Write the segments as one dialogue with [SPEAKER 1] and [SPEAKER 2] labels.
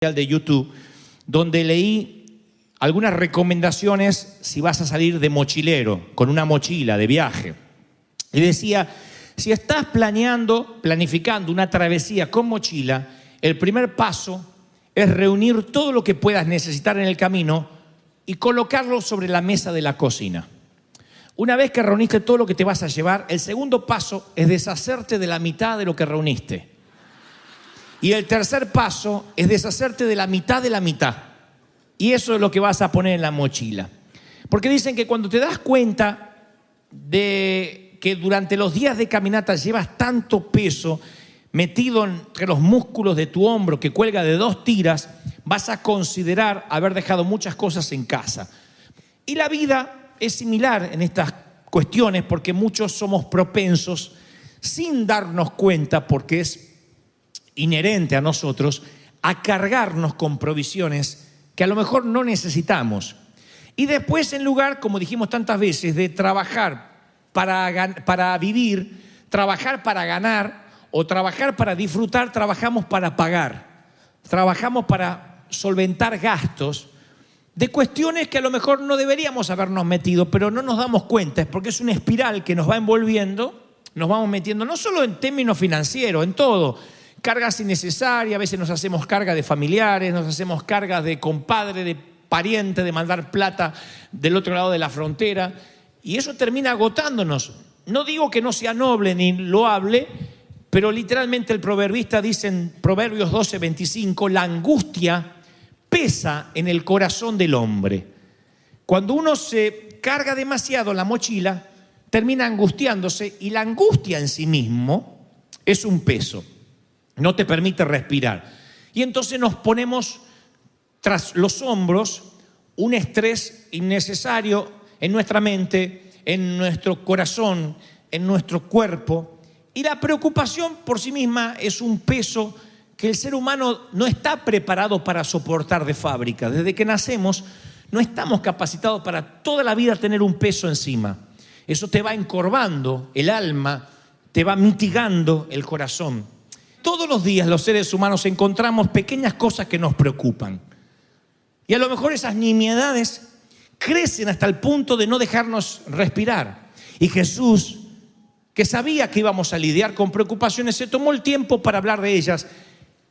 [SPEAKER 1] de YouTube, donde leí algunas recomendaciones si vas a salir de mochilero, con una mochila de viaje. Y decía, si estás planificando una travesía con mochila, el primer paso es reunir todo lo que puedas necesitar en el camino y colocarlo sobre la mesa de la cocina. Una vez que reuniste todo lo que te vas a llevar, el segundo paso es deshacerte de la mitad de lo que reuniste. Y el tercer paso es deshacerte de la mitad de la mitad. Y eso es lo que vas a poner en la mochila. Porque dicen que cuando te das cuenta de que durante los días de caminata llevas tanto peso metido entre los músculos de tu hombro que cuelga de 2 tiras, vas a considerar haber dejado muchas cosas en casa. Y la vida es similar en estas cuestiones porque muchos somos propensos, sin darnos cuenta, porque es inherente a nosotros, a cargarnos con provisiones que a lo mejor no necesitamos. Y después, en lugar, como dijimos tantas veces, de trabajar para vivir, trabajar para ganar o trabajar para disfrutar, trabajamos para pagar. Trabajamos para solventar gastos de cuestiones que a lo mejor no deberíamos habernos metido, pero no nos damos cuenta. Es porque es una espiral que nos va envolviendo, nos vamos metiendo, no solo en términos financieros, en todo. Cargas innecesarias, a veces nos hacemos carga de familiares, nos hacemos cargas de compadre, de pariente, de mandar plata del otro lado de la frontera, y eso termina agotándonos. No digo que no sea noble ni loable, pero literalmente el proverbista dice en Proverbios 12:25, la angustia pesa en el corazón del hombre. Cuando uno se carga demasiado la mochila, termina angustiándose, y la angustia en sí mismo es un peso. No te permite respirar. Y entonces nos ponemos tras los hombros un estrés innecesario en nuestra mente, en nuestro corazón, en nuestro cuerpo. Y la preocupación por sí misma es un peso que el ser humano no está preparado para soportar de fábrica. Desde que nacemos no estamos capacitados para toda la vida tener un peso encima. Eso te va encorvando el alma, te va mitigando el corazón. Todos los días los seres humanos encontramos pequeñas cosas que nos preocupan. Y a lo mejor esas nimiedades crecen hasta el punto de no dejarnos respirar. Y Jesús, que sabía que íbamos a lidiar con preocupaciones, se tomó el tiempo para hablar de ellas.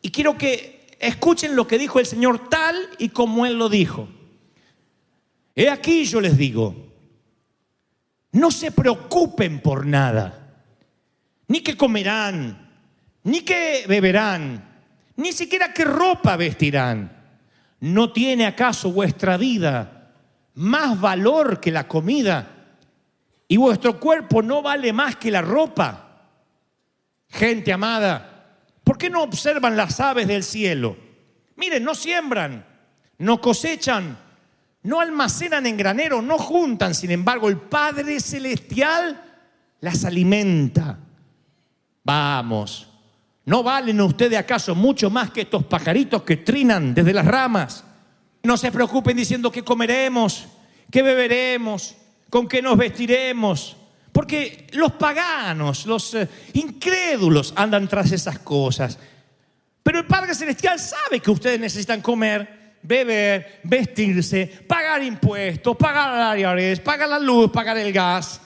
[SPEAKER 1] Y quiero que escuchen lo que dijo el Señor tal y como Él lo dijo. He aquí yo les digo, no se preocupen por nada, ni qué comerán, ni qué beberán, ni siquiera qué ropa vestirán. ¿No tiene acaso vuestra vida más valor que la comida? ¿Y vuestro cuerpo no vale más que la ropa? Gente amada, ¿por qué no observan las aves del cielo? Miren, no siembran, no cosechan, no almacenan en granero, no juntan. Sin embargo, el Padre Celestial las alimenta. Vamos. ¿No valen ustedes acaso mucho más que estos pajaritos que trinan desde las ramas? No se preocupen diciendo qué comeremos, qué beberemos, con qué nos vestiremos. Porque los paganos, los incrédulos andan tras esas cosas. Pero el Padre Celestial sabe que ustedes necesitan comer, beber, vestirse, pagar impuestos, pagar salarios, pagar la luz, pagar el gas.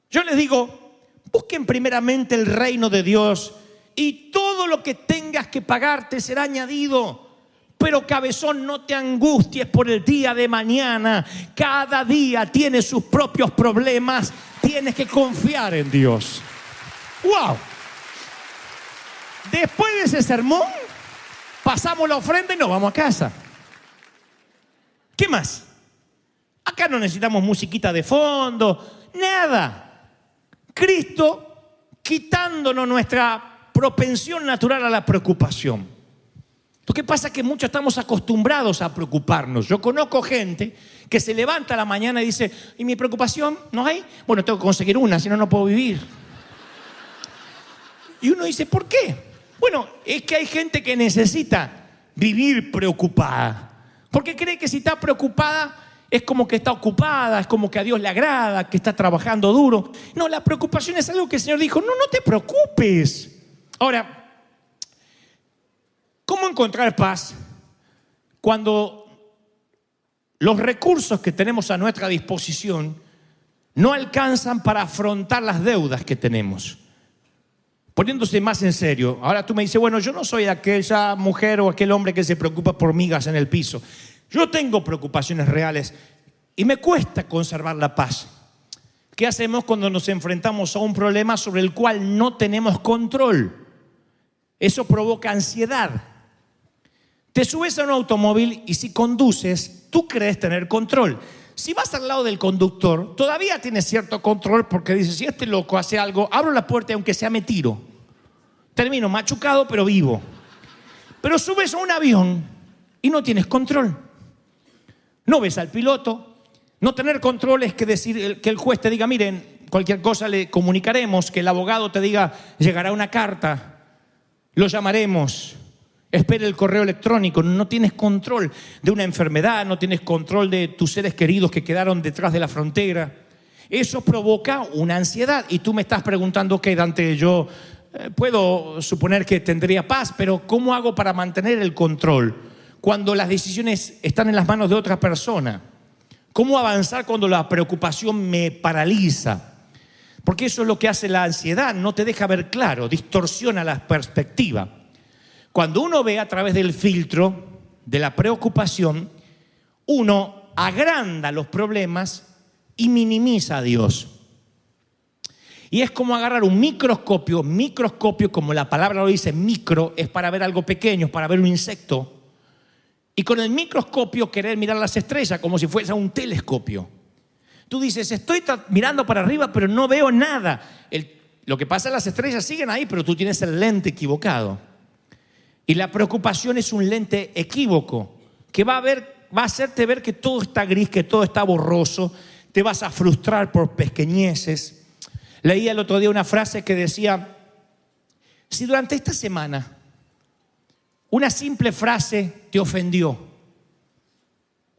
[SPEAKER 1] Yo les digo, busquen primeramente el reino de Dios y todo lo que tengas que pagar te será añadido. Pero cabezón, no te angusties por el día de mañana. Cada día tiene sus propios problemas. Tienes que confiar en Dios. ¡Wow! Después de ese sermón, pasamos la ofrenda y nos vamos a casa. ¿Qué más? Acá no necesitamos musiquita de fondo, nada. Cristo quitándonos nuestra propensión natural a la preocupación. Lo que pasa es que muchos estamos acostumbrados a preocuparnos. Yo conozco gente que se levanta a la mañana y dice, ¿y mi preocupación no hay? Bueno, tengo que conseguir una, si no, no puedo vivir. Y uno dice, ¿por qué? Bueno, es que hay gente que necesita vivir preocupada. Porque cree que si está preocupada es como que está ocupada, es como que a Dios le agrada, que está trabajando duro. No, la preocupación es algo que el Señor dijo, no te preocupes. Ahora, ¿cómo encontrar paz? cuando los recursos que tenemos a nuestra disposición no alcanzan para afrontar las deudas que tenemos. Poniéndose más en serio, ahora tú me dices, bueno, yo no soy aquella mujer o aquel hombre que se preocupa por migas en el piso. Yo tengo preocupaciones reales y me cuesta conservar la paz. ¿Qué hacemos cuando nos enfrentamos a un problema sobre el cual no tenemos control? Eso provoca ansiedad. Te subes a un automóvil y si conduces, tú crees tener control. Si vas al lado del conductor, todavía tienes cierto control porque dices, si este loco hace algo, abro la puerta y aunque sea me tiro. Termino machucado pero vivo. Pero subes a un avión y no tienes control. No ves al piloto. No tener control es que decir que el juez te diga, miren, cualquier cosa le comunicaremos, que el abogado te diga, llegará una carta, lo llamaremos, espere el correo electrónico. No tienes control de una enfermedad, no tienes control de tus seres queridos que quedaron detrás de la frontera. Eso provoca una ansiedad. Y tú me estás preguntando, ok, Dante, yo puedo suponer que tendría paz, pero ¿cómo hago para mantener el control cuando las decisiones están en las manos de otra persona? ¿Cómo avanzar cuando la preocupación me paraliza? Porque eso es lo que hace la ansiedad, no te deja ver claro, distorsiona la perspectiva. Cuando uno ve a través del filtro de la preocupación, uno agranda los problemas y minimiza a Dios. Y es como agarrar un microscopio, como la palabra lo dice, micro, es para ver algo pequeño, para ver un insecto. Y con el microscopio querer mirar las estrellas como si fuese un telescopio. Tú dices, estoy mirando para arriba pero no veo nada. Lo que pasa es que las estrellas siguen ahí, pero tú tienes el lente equivocado. Y la preocupación es un lente equívoco que va a hacerte ver que todo está gris, que todo está borroso. Te vas a frustrar por pequeñeces. Leí el otro día una frase que decía, si durante esta semana una simple frase te ofendió,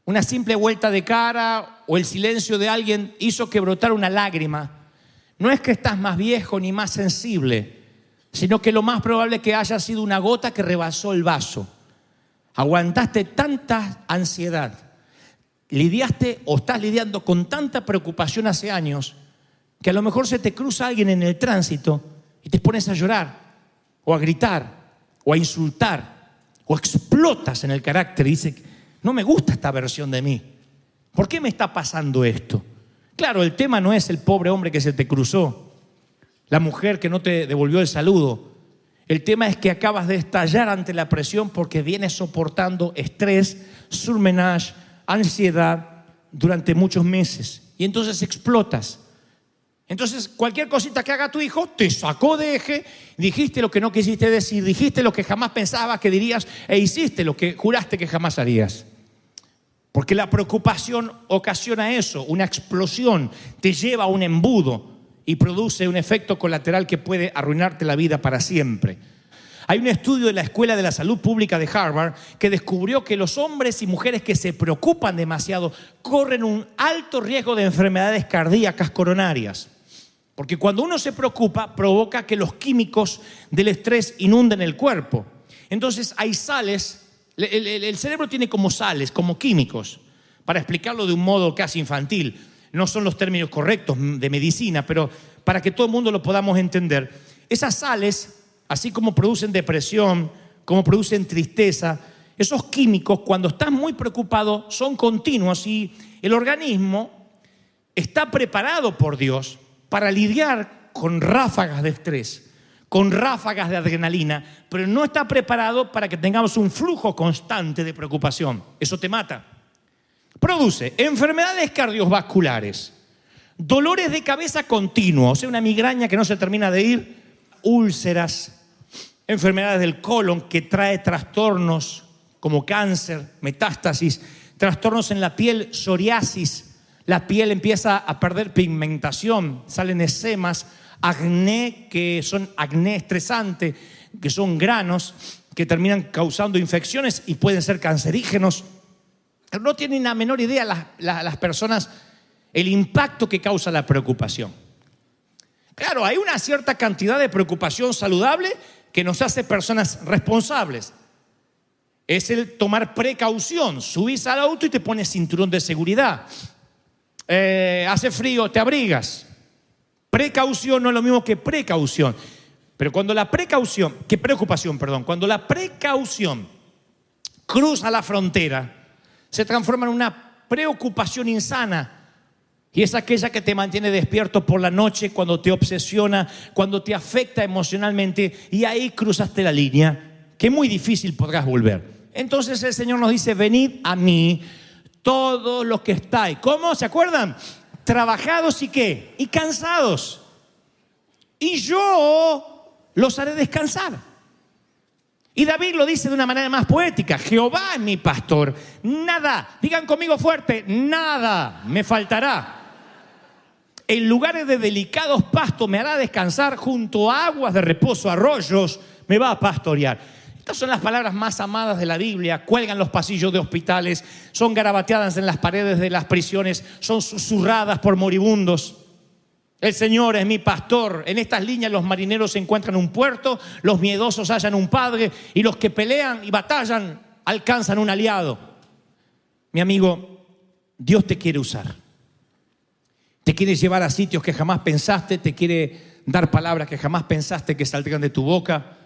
[SPEAKER 1] una simple vuelta de cara o el silencio de alguien hizo que brotara una lágrima, no es que estás más viejo ni más sensible, sino que lo más probable es que haya sido una gota que rebasó el vaso. Aguantaste tanta ansiedad, lidiaste o estás lidiando con tanta preocupación hace años, que a lo mejor se te cruza alguien en el tránsito y te pones a llorar o a gritar o a insultar. O explotas en el carácter y dices, no me gusta esta versión de mí. ¿Por qué me está pasando esto? Claro, el tema no es el pobre hombre que se te cruzó, la mujer que no te devolvió el saludo. El tema es que acabas de estallar ante la presión porque vienes soportando estrés, surmenage, ansiedad durante muchos meses. Y entonces explotas. Entonces, cualquier cosita que haga tu hijo te sacó de eje, dijiste lo que no quisiste decir, dijiste lo que jamás pensabas que dirías e hiciste lo que juraste que jamás harías. Porque la preocupación ocasiona eso, una explosión, te lleva a un embudo y produce un efecto colateral que puede arruinarte la vida para siempre. Hay un estudio de la Escuela de la Salud Pública de Harvard que descubrió que los hombres y mujeres que se preocupan demasiado corren un alto riesgo de enfermedades cardíacas coronarias. Porque cuando uno se preocupa, provoca que los químicos del estrés inunden el cuerpo. Entonces hay sales, el cerebro tiene como sales, como químicos, para explicarlo de un modo casi infantil. No son los términos correctos de medicina, pero para que todo el mundo lo podamos entender. Esas sales, así como producen depresión, como producen tristeza, esos químicos cuando estás muy preocupado son continuos y el organismo está preparado por Dios para lidiar con ráfagas de estrés, con ráfagas de adrenalina, pero no está preparado para que tengamos un flujo constante de preocupación. Eso te mata. Produce enfermedades cardiovasculares, dolores de cabeza continuos, o sea, una migraña que no se termina de ir, úlceras, enfermedades del colon que trae trastornos como cáncer, metástasis, trastornos en la piel, psoriasis. La piel empieza a perder pigmentación, salen eczemas, acné, que son acné estresante, que son granos que terminan causando infecciones y pueden ser cancerígenos. No tienen la menor idea las personas el impacto que causa la preocupación. Claro, hay una cierta cantidad de preocupación saludable que nos hace personas responsables. es el tomar precaución. Subís al auto y te pones cinturón de seguridad. Hace frío, te abrigas. Precaución no es lo mismo que precaución. Pero cuando la precaución, cuando la precaución cruza la frontera, se transforma en una preocupación insana. Y es aquella que te mantiene despierto por la noche, cuando te obsesiona, cuando te afecta emocionalmente, y ahí cruzaste la línea, que muy difícil podrás volver. Entonces el Señor nos dice: venid a mí todos los que estáis. ¿Cómo? ¿Se acuerdan? Trabajados y ¿qué? Y cansados. Y yo los haré descansar. Y David lo dice de una manera más poética: Jehová es mi pastor, nada, digan conmigo fuerte, nada me faltará. En lugares de delicados pastos me hará descansar, junto a aguas de reposo, arroyos, me va a pastorear. Estas son las palabras más amadas de la Biblia. Cuelgan los pasillos de hospitales, son garabateadas en las paredes de las prisiones, son susurradas por moribundos. El Señor es mi pastor. En estas líneas los marineros encuentran un puerto, los miedosos hallan un padre, y los que pelean y batallan alcanzan un aliado. Mi amigo, Dios te quiere usar. Te quiere llevar a sitios que jamás pensaste, te quiere dar palabras que jamás pensaste que saldrían de tu boca,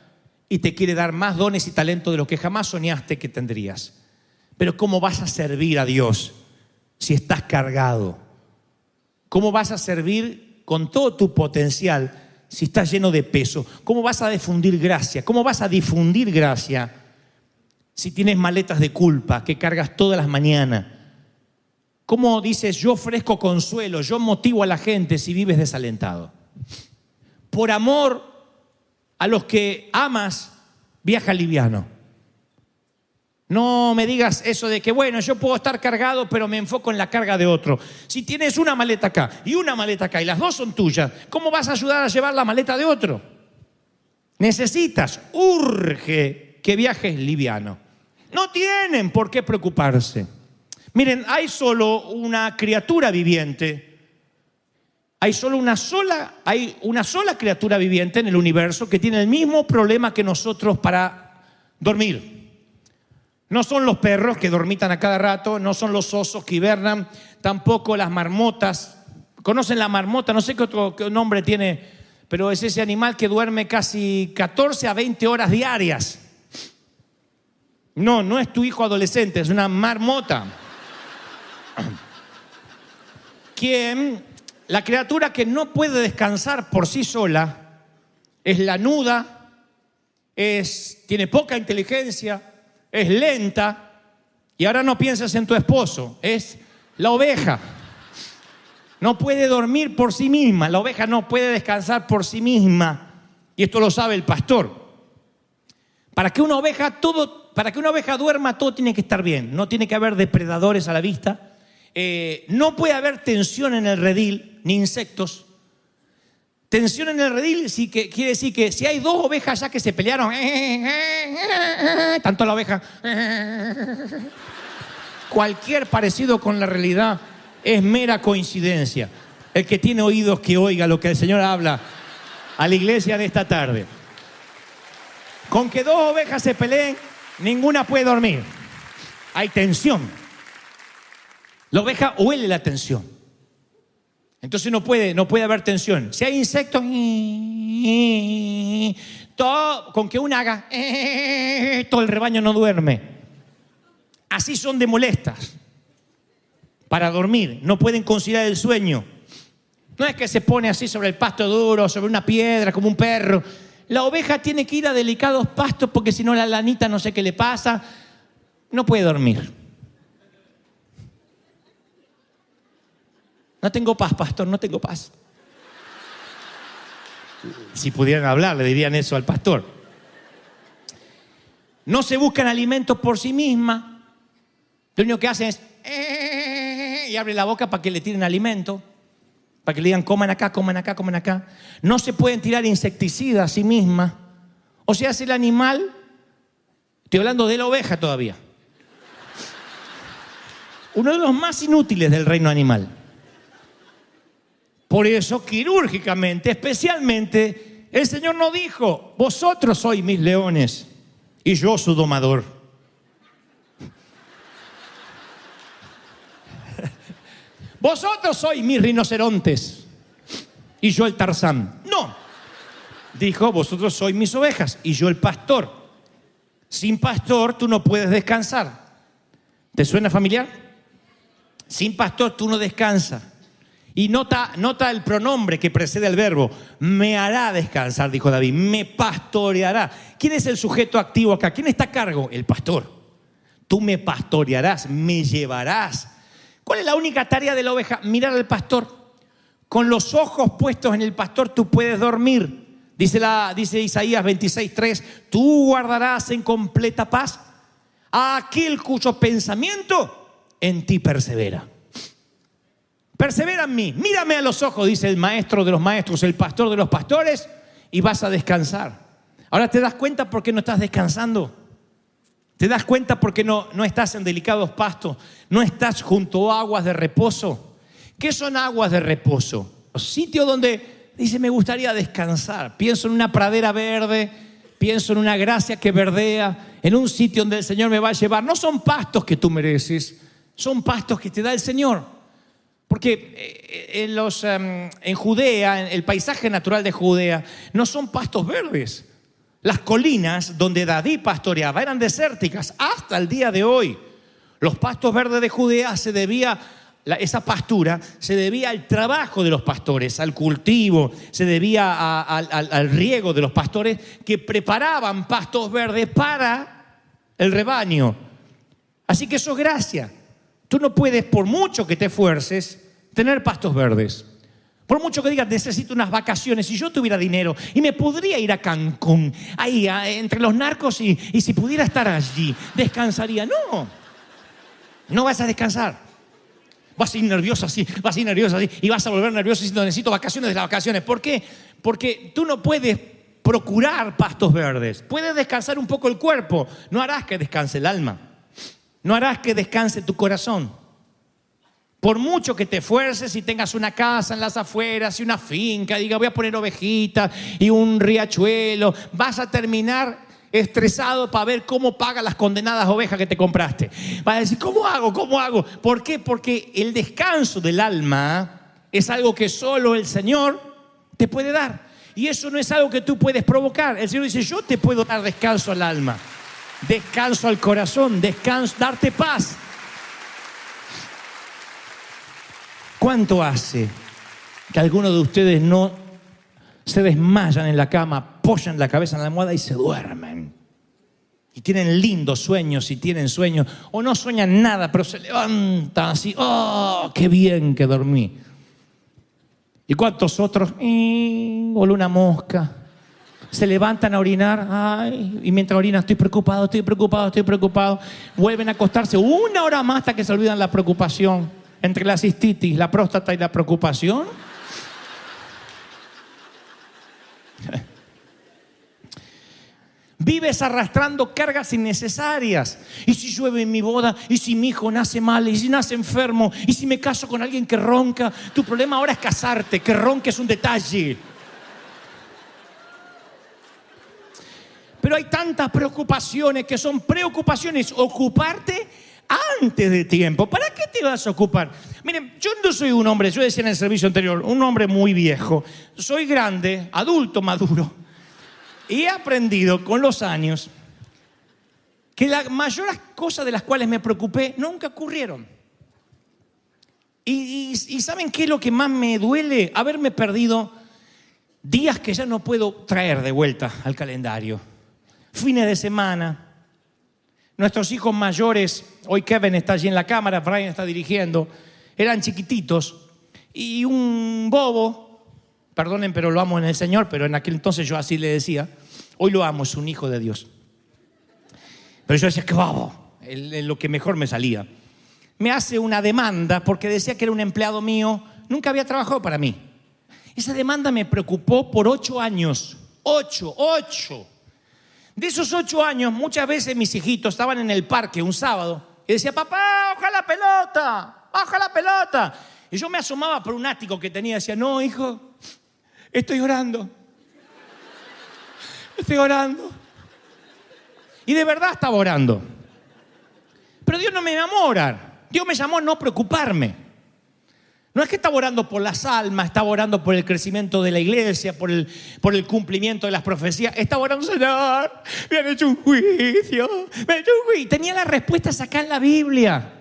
[SPEAKER 1] y te quiere dar más dones y talento de los que jamás soñaste que tendrías. Pero ¿cómo vas a servir a Dios si estás cargado? ¿Cómo vas a servir con todo tu potencial si estás lleno de peso? ¿Cómo vas a difundir gracia? ¿Cómo vas a difundir gracia si tienes maletas de culpa que cargas todas las mañanas? ¿Cómo dices: yo ofrezco consuelo, yo motivo a la gente, si vives desalentado? Por amor a los que amas, viaja liviano. No me digas eso de que, bueno, yo puedo estar cargado, pero me enfoco en la carga de otro. Si tienes una maleta acá y una maleta acá y las dos son tuyas, ¿cómo vas a ayudar a llevar la maleta de otro? Urge que viajes liviano. No tienen por qué preocuparse. Miren, hay solo una criatura viviente. Hay una sola criatura viviente en el universo que tiene el mismo problema que nosotros para dormir. No son los perros que dormitan a cada rato, no son los osos que hibernan, tampoco las marmotas. ¿Conocen la marmota? No sé qué nombre tiene, pero es ese animal que duerme casi 14 a 20 horas diarias. No es tu hijo adolescente, es una marmota. La criatura que no puede descansar por sí sola es lanuda, tiene poca inteligencia, es lenta. Y ahora no pienses en tu esposo, es la oveja. No puede dormir por sí misma, la oveja no puede descansar por sí misma. Y esto lo sabe el pastor. Para que una oveja duerma, todo tiene que estar bien. No tiene que haber depredadores a la vista. No puede haber tensión en el redil, ni insectos. Tensión en el redil quiere decir que si hay dos ovejas ya que se pelearon, tanto la oveja, cualquier parecido con la realidad es mera coincidencia. El que tiene oídos que oiga lo que el Señor habla a la iglesia de esta tarde. Con que dos ovejas se peleen, ninguna puede dormir. Hay tensión. La oveja huele la tensión. Entonces no puede haber tensión. Si hay insectos, todo, con que una haga, todo el rebaño no duerme. Así son de molestas. Para dormir, no pueden conciliar el sueño. No es que se pone así sobre el pasto duro, sobre una piedra, como un perro. La oveja tiene que ir a delicados pastos porque si no la lanita no sé qué le pasa. No puede dormir. No tengo paz, pastor, no tengo paz. Si pudieran hablar, le dirían eso al pastor. No se buscan alimentos por sí misma. Lo único que hacen es y abre la boca para que le tiren alimento, para que le digan coman acá, coman acá, coman acá. No se pueden tirar insecticidas a sí misma. O sea, es el animal, estoy hablando de la oveja todavía, uno de los más inútiles del reino animal. Por eso, quirúrgicamente, especialmente, el Señor nos dijo: vosotros sois mis leones y yo su domador. vosotros sois mis rinocerontes y yo el Tarzán. No, dijo, vosotros sois mis ovejas y yo el pastor. Sin pastor tú no puedes descansar. ¿Te suena familiar? Sin pastor tú no descansas. Y nota el pronombre que precede al verbo. Me hará descansar, dijo David. Me pastoreará. ¿Quién es el sujeto activo acá? ¿Quién está a cargo? El pastor. Tú me pastorearás, me llevarás. ¿Cuál es la única tarea de la oveja? Mirar al pastor. Con los ojos puestos en el pastor tú puedes dormir. Dice Isaías 26:3. Tú guardarás en completa paz a aquel cuyo pensamiento en ti persevera. Persevera en mí, mírame a los ojos, dice el maestro de los maestros, el pastor de los pastores, y vas a descansar. Ahora te das cuenta por qué no estás descansando. Te das cuenta por qué no estás en delicados pastos, no estás junto a aguas de reposo. ¿Qué son aguas de reposo? Los sitios donde dice me gustaría descansar. Pienso en una pradera verde, pienso en una gracia que verdea, en un sitio donde el Señor me va a llevar. No son pastos que tú mereces, son pastos que te da el Señor. Porque en Judea, en el paisaje natural de Judea, no son pastos verdes. Las colinas donde David pastoreaba eran desérticas hasta el día de hoy. Los pastos verdes de Judea esa pastura se debía al trabajo de los pastores, al cultivo, se debía al riego de los pastores que preparaban pastos verdes para el rebaño. Así que eso es gracia. Tú no puedes, por mucho que te esfuerces, tener pastos verdes. Por mucho que digas, necesito unas vacaciones. Si yo tuviera dinero y me podría ir a Cancún, ahí entre los narcos y si pudiera estar allí, descansaría. No vas a descansar. Vas a ir nervioso así y vas a volver nervioso diciendo, necesito vacaciones de las vacaciones. ¿Por qué? Porque tú no puedes procurar pastos verdes. Puedes descansar un poco el cuerpo. No harás que descanse el alma. No harás que descanse tu corazón. Por mucho que te esfuerces y tengas una casa en las afueras y una finca, diga voy a poner ovejitas y un riachuelo, vas a terminar estresado para ver cómo pagas las condenadas ovejas que te compraste. Vas a decir, ¿cómo hago? ¿Por qué? Porque el descanso del alma es algo que solo el Señor te puede dar. Y eso no es algo que tú puedes provocar. El Señor dice, yo te puedo dar descanso al alma, descanso al corazón, descanso, darte paz. ¿Cuánto hace que algunos de ustedes no se desmayan en la cama, apoyan la cabeza en la almohada y se duermen? Y tienen lindos sueños, y tienen sueños, o no sueñan nada, pero se levantan así, ¡oh, qué bien que dormí! ¿Y cuántos otros? Voló una mosca. Se levantan a orinar, ay, y mientras orinan, estoy preocupado. Vuelven a acostarse 1 hora más hasta que se olvidan la preocupación. Entre la cistitis, la próstata y la preocupación. Vives arrastrando cargas innecesarias. ¿Y si llueve en mi boda? ¿Y si mi hijo nace mal? ¿Y si nace enfermo? ¿Y si me caso con alguien que ronca? Tu problema ahora es casarte, que ronque es un detalle. Pero hay tantas preocupaciones que son preocupaciones. Ocuparte antes de tiempo. ¿Para qué te vas a ocupar? Miren, yo no soy un hombre, yo decía en el servicio anterior, un hombre muy viejo. Soy grande, adulto, maduro. Y he aprendido con los años que las mayores cosas de las cuales me preocupé nunca ocurrieron. Y ¿saben qué es lo que más me duele? Haberme perdido días que ya no puedo traer de vuelta al calendario. Fines de semana. Nuestros hijos mayores, hoy Kevin está allí en la cámara, Brian está dirigiendo, eran chiquititos y un bobo, perdonen pero lo amo en el Señor, pero en aquel entonces yo así le decía, hoy lo amo, es un hijo de Dios. Pero yo decía, qué bobo, es lo que mejor me salía. Me hace una demanda porque decía que era un empleado mío, nunca había trabajado para mí. Esa demanda me preocupó por 8 años, 8. De esos 8 años, muchas veces mis hijitos estaban en el parque un sábado y decía, papá, baja la pelota. Y yo me asomaba por un ático que tenía y decía, no, hijo, estoy orando. Y de verdad estaba orando. Pero Dios no me llamó a orar. Dios me llamó a no preocuparme. No es que estaba orando por las almas, estaba orando por el crecimiento de la iglesia, por el cumplimiento de las profecías. Estaba orando, Señor, me han hecho un juicio, me han hecho un juicio. Tenía las respuestas acá en la Biblia,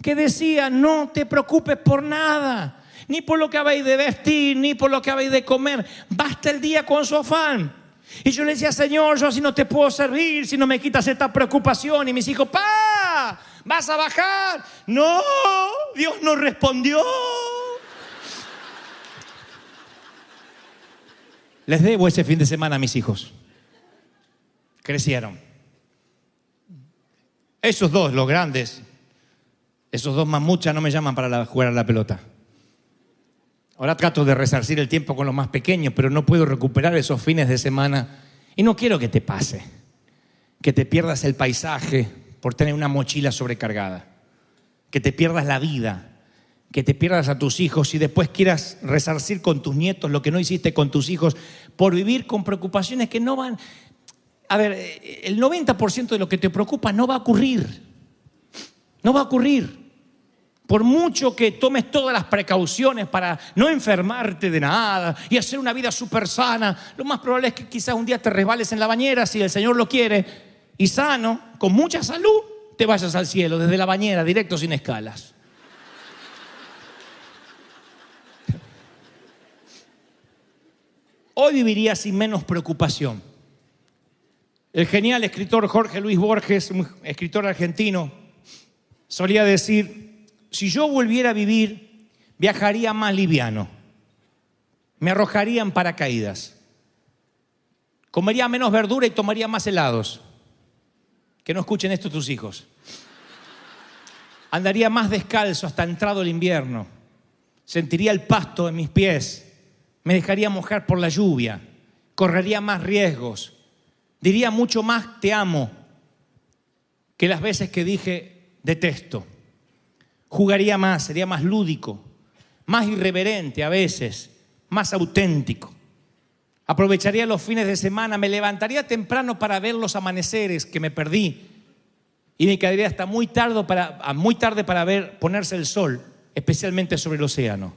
[SPEAKER 1] que decía, no te preocupes por nada, ni por lo que habéis de vestir, ni por lo que habéis de comer. Basta el día con su afán. Y yo le decía, Señor, yo así no te puedo servir si no me quitas esta preocupación. Y mis hijos, ¡pa! ¿Vas a bajar? No, Dios no respondió. Les debo ese fin de semana a mis hijos. Crecieron. Esos dos, los grandes, esos dos mamuchas no me llaman para jugar a la pelota. Ahora trato de resarcir el tiempo con los más pequeños, pero no puedo recuperar esos fines de semana. Y no quiero que te pase, que te pierdas el paisaje por tener una mochila sobrecargada, que te pierdas la vida, que te pierdas a tus hijos y después quieras resarcir con tus nietos lo que no hiciste con tus hijos por vivir con preocupaciones que no van. A ver, el 90% de lo que te preocupa no va a ocurrir. No va a ocurrir. Por mucho que tomes todas las precauciones para no enfermarte de nada y hacer una vida súper sana, lo más probable es que quizás un día te resbales en la bañera, si el Señor lo quiere, y sano, con mucha salud, te vayas al cielo, desde la bañera, directo, sin escalas. Hoy viviría sin menos preocupación. El genial escritor Jorge Luis Borges, un escritor argentino, solía decir, si yo volviera a vivir, viajaría más liviano, me arrojaría en paracaídas, comería menos verdura y tomaría más helados. Que no escuchen esto tus hijos. Andaría más descalzo hasta entrado el invierno, sentiría el pasto en mis pies, me dejaría mojar por la lluvia, correría más riesgos, diría mucho más te amo que las veces que dije detesto. Jugaría más, sería más lúdico, más irreverente a veces, más auténtico. Aprovecharía los fines de semana, me levantaría temprano para ver los amaneceres que me perdí y me quedaría hasta muy tarde para ver ponerse el sol, especialmente sobre el océano.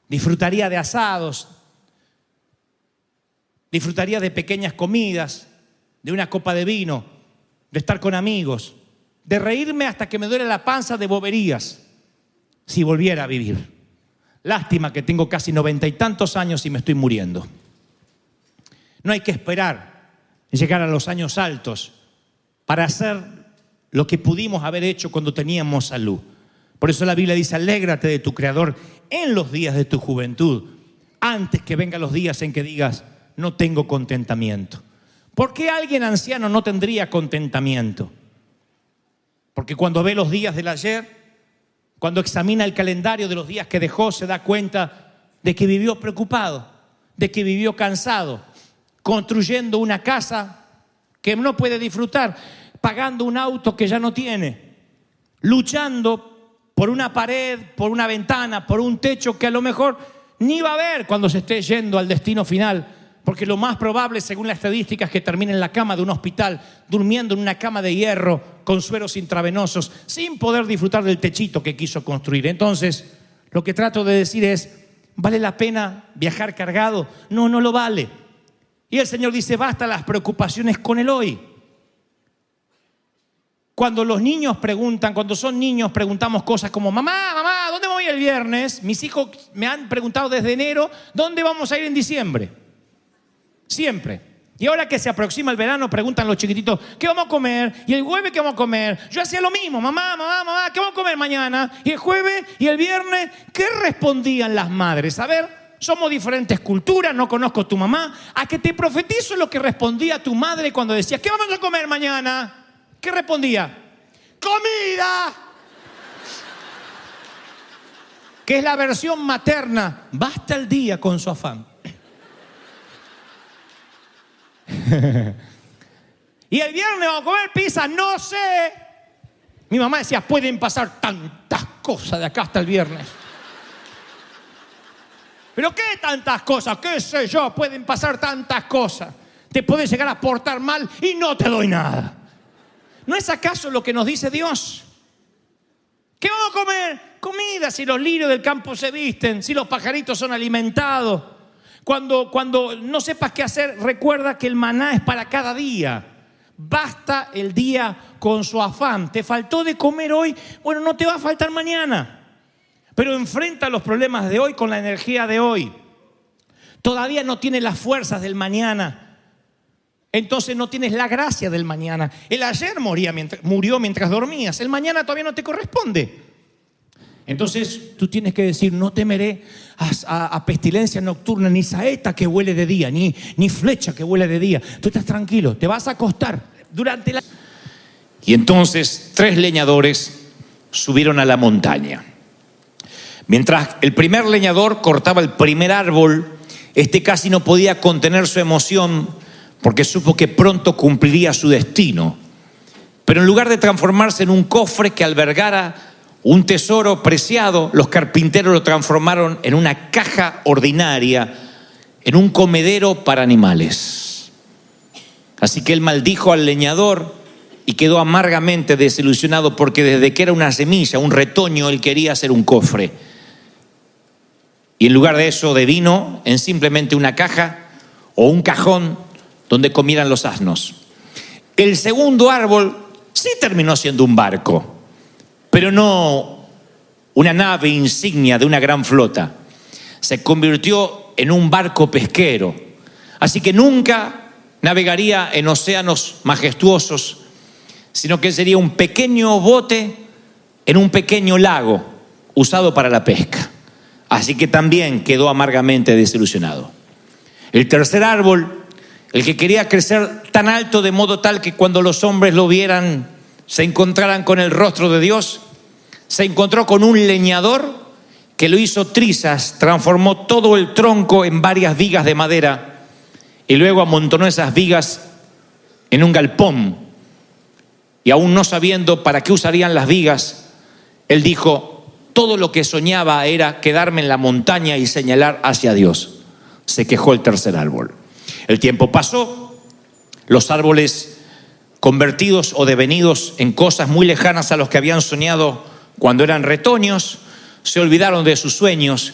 [SPEAKER 1] Disfrutaría de asados, disfrutaría de pequeñas comidas, de una copa de vino, de estar con amigos, de reírme hasta que me duele la panza de boberías, si volviera a vivir. Lástima que tengo casi 90 y tantos años y me estoy muriendo. No hay que esperar llegar a los años altos para hacer lo que pudimos haber hecho cuando teníamos salud. Por eso la Biblia dice, alégrate de tu Creador en los días de tu juventud, antes que vengan los días en que digas, no tengo contentamiento. ¿Por qué alguien anciano no tendría contentamiento? Porque cuando ve los días del ayer, cuando examina el calendario de los días que dejó, se da cuenta de que vivió preocupado, de que vivió cansado, construyendo una casa que no puede disfrutar, pagando un auto que ya no tiene, luchando por una pared, por una ventana, por un techo que a lo mejor ni va a ver cuando se esté yendo al destino final, porque lo más probable, según las estadísticas, es que termine en la cama de un hospital, durmiendo en una cama de hierro, con sueros intravenosos, sin poder disfrutar del techito que quiso construir. Entonces, lo que trato de decir es, ¿vale la pena viajar cargado? No, no lo vale. Y el Señor dice, basta las preocupaciones con el hoy. Cuando los niños preguntan, cuando son niños, preguntamos cosas como, mamá, ¿dónde voy el viernes? Mis hijos me han preguntado desde enero, ¿dónde vamos a ir en diciembre? Siempre. Y ahora que se aproxima el verano, preguntan los chiquititos, ¿qué vamos a comer? Y el jueves, ¿qué vamos a comer? Yo hacía lo mismo, mamá, ¿qué vamos a comer mañana? Y el jueves y el viernes, ¿qué respondían las madres? A ver, somos diferentes culturas, no conozco a tu mamá. A que te profetizo lo que respondía tu madre cuando decía, ¿qué vamos a comer mañana? ¿Qué respondía? ¡Comida! Que es la versión materna. Basta el día con su afán. Y el viernes vamos a comer pizza, no sé. Mi mamá decía, pueden pasar tantas cosas de acá hasta el viernes. ¿Pero qué tantas cosas? ¿Qué sé yo? Pueden pasar tantas cosas. Te puedes llegar a portar mal y no te doy nada. ¿No es acaso lo que nos dice Dios? ¿Qué vamos a comer? comida, si los lirios del campo se visten, si los pajaritos son alimentados. Cuando no sepas qué hacer, recuerda que el maná es para cada día. Basta el día con su afán. ¿Te faltó de comer hoy? Bueno, no te va a faltar mañana. Pero enfrenta los problemas de hoy con la energía de hoy. Todavía no tienes las fuerzas del mañana. Entonces no tienes la gracia del mañana. El ayer murió mientras dormías. El mañana todavía no te corresponde. Entonces tú tienes que decir: no temeré a pestilencia nocturna, ni saeta que huele de día, ni flecha que huele de día. Tú estás tranquilo, te vas a acostar durante la... Y entonces 3 leñadores subieron a la montaña. Mientras el primer leñador cortaba el primer árbol, casi no podía contener su emoción, porque supo que pronto cumpliría su destino. Pero en lugar de transformarse en un cofre que albergara un tesoro preciado, los carpinteros lo transformaron en una caja ordinaria, en un comedero para animales. Así que él maldijo al leñador y quedó amargamente desilusionado, porque desde que era una semilla, un retoño, él quería hacer un cofre. Y en lugar de eso devino en simplemente una caja o un cajón donde comieran los asnos. El segundo árbol sí terminó siendo un barco, pero no una nave insignia de una gran flota. Se convirtió en un barco pesquero. Así que nunca navegaría en océanos majestuosos, sino que sería un pequeño bote en un pequeño lago usado para la pesca. Así que también quedó amargamente desilusionado. El tercer árbol, el que quería crecer tan alto de modo tal que cuando los hombres lo vieran se encontraran con el rostro de Dios, se encontró con un leñador que lo hizo trizas, transformó todo el tronco en varias vigas de madera y luego amontonó esas vigas en un galpón. Y aún no sabiendo para qué usarían las vigas, él dijo: todo lo que soñaba era quedarme en la montaña y señalar hacia Dios. Se quejó el tercer árbol. El tiempo pasó, los árboles convertidos o devenidos en cosas muy lejanas a los que habían soñado cuando eran retoños, se olvidaron de sus sueños,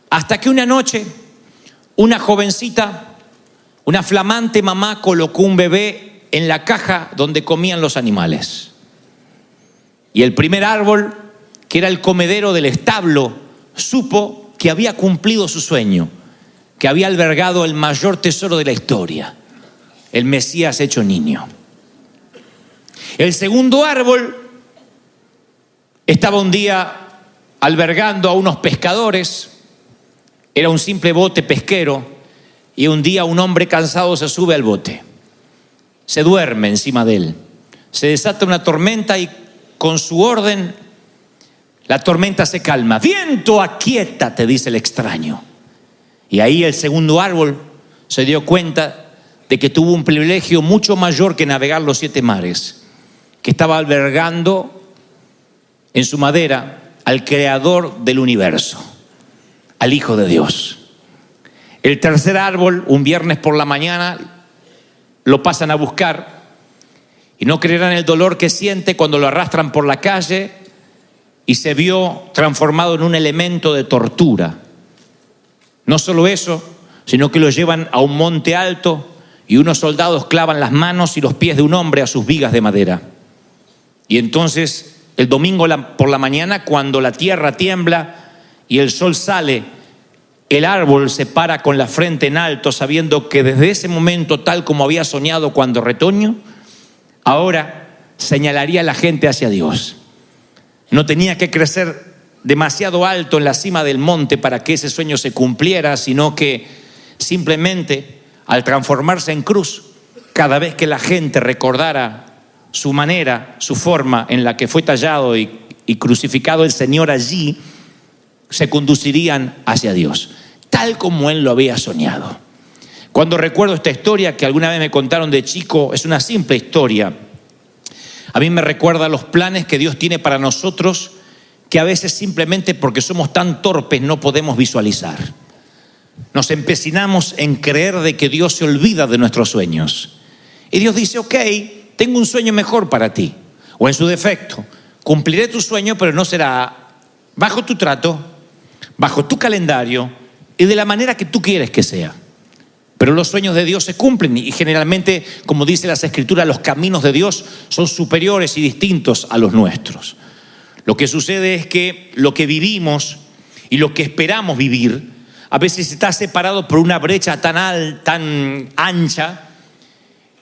[SPEAKER 1] hasta que una noche una jovencita, una flamante mamá, colocó un bebé en la caja donde comían los animales. Y el primer árbol, que era el comedero del establo, supo que había cumplido su sueño, que había albergado el mayor tesoro de la historia, el Mesías hecho niño. El segundo árbol estaba un día albergando a unos pescadores. Era un simple bote pesquero, y un día un hombre cansado se sube al bote, se duerme encima de él, se desata una tormenta y con su orden la tormenta se calma. Viento, aquíétate, dice el extraño. Y ahí el segundo árbol se dio cuenta de que tuvo un privilegio mucho mayor que navegar los 7 mares, que estaba albergando en su madera al creador del universo, al Hijo de Dios. El tercer árbol, un viernes por la mañana, lo pasan a buscar y no creerán el dolor que siente cuando lo arrastran por la calle y se vio transformado en un elemento de tortura. No solo eso, sino que lo llevan a un monte alto y unos soldados clavan las manos y los pies de un hombre a sus vigas de madera. Y entonces el domingo por la mañana, cuando la tierra tiembla y el sol sale, el árbol se para con la frente en alto, sabiendo que desde ese momento, tal como había soñado cuando retoño, ahora señalaría a la gente hacia Dios. No tenía que crecer demasiado alto en la cima del monte para que ese sueño se cumpliera, sino que simplemente al transformarse en cruz, cada vez que la gente recordara su manera, su forma en la que fue tallado y crucificado el Señor allí, se conducirían hacia Dios, tal como Él lo había soñado. Cuando recuerdo esta historia que alguna vez me contaron de chico, es una simple historia. A mí me recuerda los planes que Dios tiene para nosotros, que a veces simplemente porque somos tan torpes no podemos visualizar. Nos empecinamos en creer de que Dios se olvida de nuestros sueños. Y Dios dice: ok, tengo un sueño mejor para ti. O en su defecto, cumpliré tu sueño, pero no será bajo tu trato, bajo tu calendario y de la manera que tú quieres que sea. Pero los sueños de Dios se cumplen y generalmente, como dice las Escrituras, los caminos de Dios son superiores y distintos a los nuestros. Lo que sucede es que lo que vivimos y lo que esperamos vivir a veces está separado por una brecha tan ancha.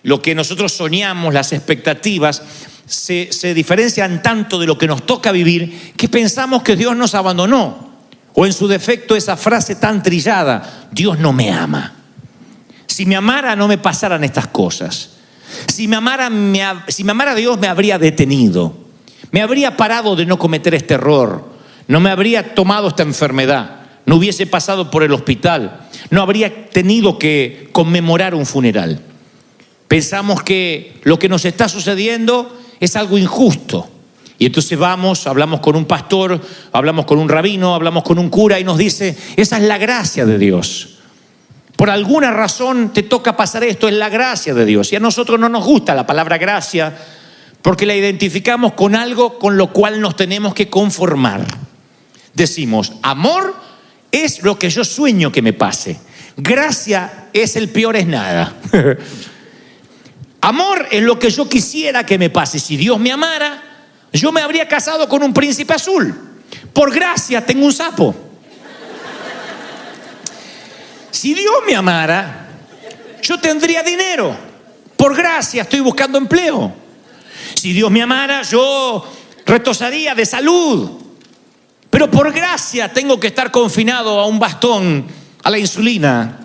[SPEAKER 1] Lo que nosotros soñamos, las expectativas, se diferencian tanto de lo que nos toca vivir que pensamos que Dios nos abandonó. O en su defecto esa frase tan trillada: Dios no me ama. Si me amara no me pasaran estas cosas. Si me amara Dios me habría detenido. Me habría parado de no cometer este error. No me habría tomado esta enfermedad. No hubiese pasado por el hospital. No habría tenido que conmemorar un funeral. Pensamos que lo que nos está sucediendo es algo injusto. Y entonces hablamos con un pastor, hablamos con un rabino, hablamos con un cura y nos dice: esa es la gracia de Dios. Por alguna razón te toca pasar esto, es la gracia de Dios. Y a nosotros no nos gusta la palabra gracia porque la identificamos con algo con lo cual nos tenemos que conformar. Decimos: amor es lo que yo sueño que me pase. Gracia es el peor es nada. Amor es lo que yo quisiera que me pase. Si Dios me amara, yo me habría casado con un príncipe azul. Por gracia tengo un sapo. Si Dios me amara, yo tendría dinero. Por gracia estoy buscando empleo. Si Dios me amara, yo retosaría de salud. Pero por gracia tengo que estar confinado a un bastón, a la insulina.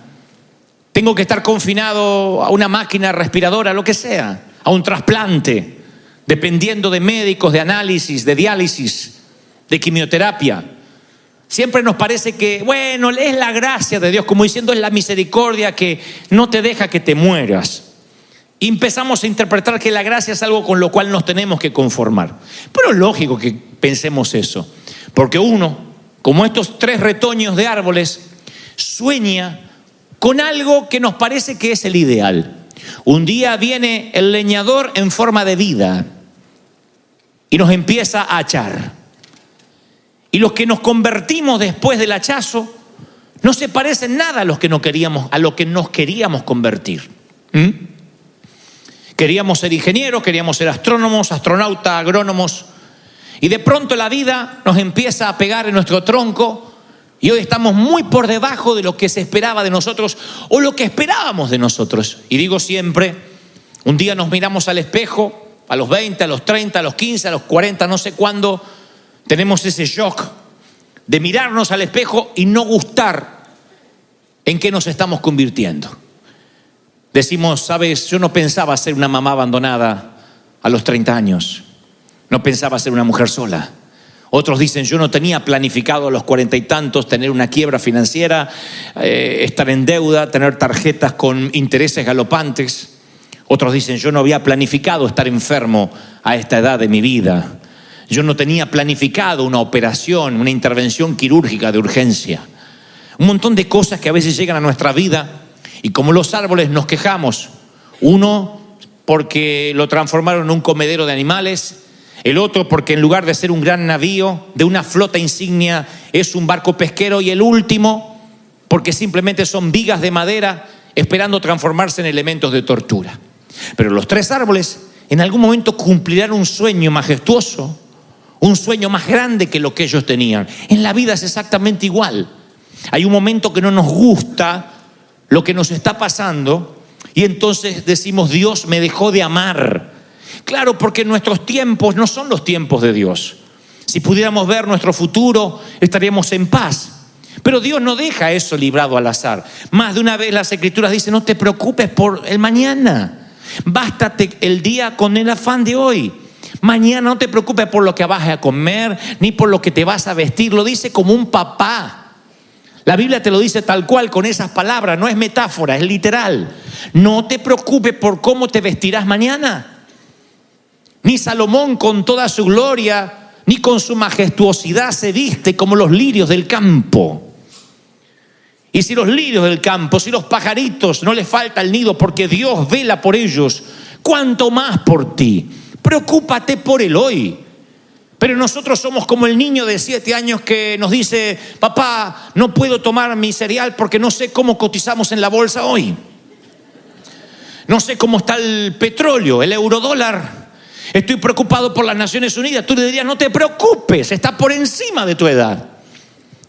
[SPEAKER 1] Tengo que estar confinado a una máquina respiradora, lo que sea, a un trasplante, dependiendo de médicos, de análisis, de diálisis, de quimioterapia. Siempre nos parece que, bueno, es la gracia de Dios, como diciendo es la misericordia que no te deja que te mueras. Y empezamos a interpretar que la gracia es algo con lo cual nos tenemos que conformar. Pero es lógico que pensemos eso, porque uno, como estos 3 retoños de árboles, sueña con algo que nos parece que es el ideal. Un día viene el leñador en forma de vida y nos empieza a achar. Y los que nos convertimos después del hachazo no se parecen nada a lo que nos queríamos convertir. Queríamos ser ingenieros, queríamos ser astrónomos, astronautas, agrónomos. Y de pronto la vida nos empieza a pegar en nuestro tronco y hoy estamos muy por debajo de lo que se esperaba de nosotros o lo que esperábamos de nosotros. Y digo siempre, un día nos miramos al espejo, a los 20, a los 30, a los 15, a los 40, no sé cuándo, tenemos ese shock de mirarnos al espejo y no gustar en qué nos estamos convirtiendo. Decimos: sabes, yo no pensaba ser una mamá abandonada a los 30 años. No pensaba ser una mujer sola. Otros dicen: yo no tenía planificado a los 40 y tantos tener una quiebra financiera, estar en deuda, tener tarjetas con intereses galopantes. Otros dicen: yo no había planificado estar enfermo a esta edad de mi vida. Yo no tenía planificado una operación, una intervención quirúrgica de urgencia. Un montón de cosas que a veces llegan a nuestra vida y como los árboles nos quejamos. Uno porque lo transformaron en un comedero de animales. El otro porque en lugar de ser un gran navío de una flota insignia es un barco pesquero. Y el último porque simplemente son vigas de madera esperando transformarse en elementos de tortura. Pero los 3 árboles en algún momento cumplirán un sueño majestuoso, un sueño más grande que lo que ellos tenían. En la vida es exactamente igual. Hay un momento que no nos gusta lo que nos está pasando y entonces decimos: Dios me dejó de amar. Claro, porque nuestros tiempos no son los tiempos de Dios. Si pudiéramos ver nuestro futuro, estaríamos en paz. Pero Dios no deja eso librado al azar. Más de una vez las Escrituras dicen: no te preocupes por el mañana. Bástate el día con el afán de hoy. Mañana no te preocupes por lo que vas a comer, ni por lo que te vas a vestir. Lo dice como un papá. La Biblia te lo dice tal cual, con esas palabras. No es metáfora, es literal. No te preocupes por cómo te vestirás mañana. Ni Salomón con toda su gloria, ni con su majestuosidad se viste como los lirios del campo. Y si los lirios del campo, si los pajaritos no les falta el nido porque Dios vela por ellos, ¿cuánto más por ti? Preocúpate por el hoy. Pero nosotros somos como el niño de 7 años que nos dice: papá, no puedo tomar mi cereal porque no sé cómo cotizamos en la bolsa hoy. No sé cómo está el petróleo, el eurodólar. Estoy preocupado por las Naciones Unidas. Tú le dirías: no te preocupes, está por encima de tu edad.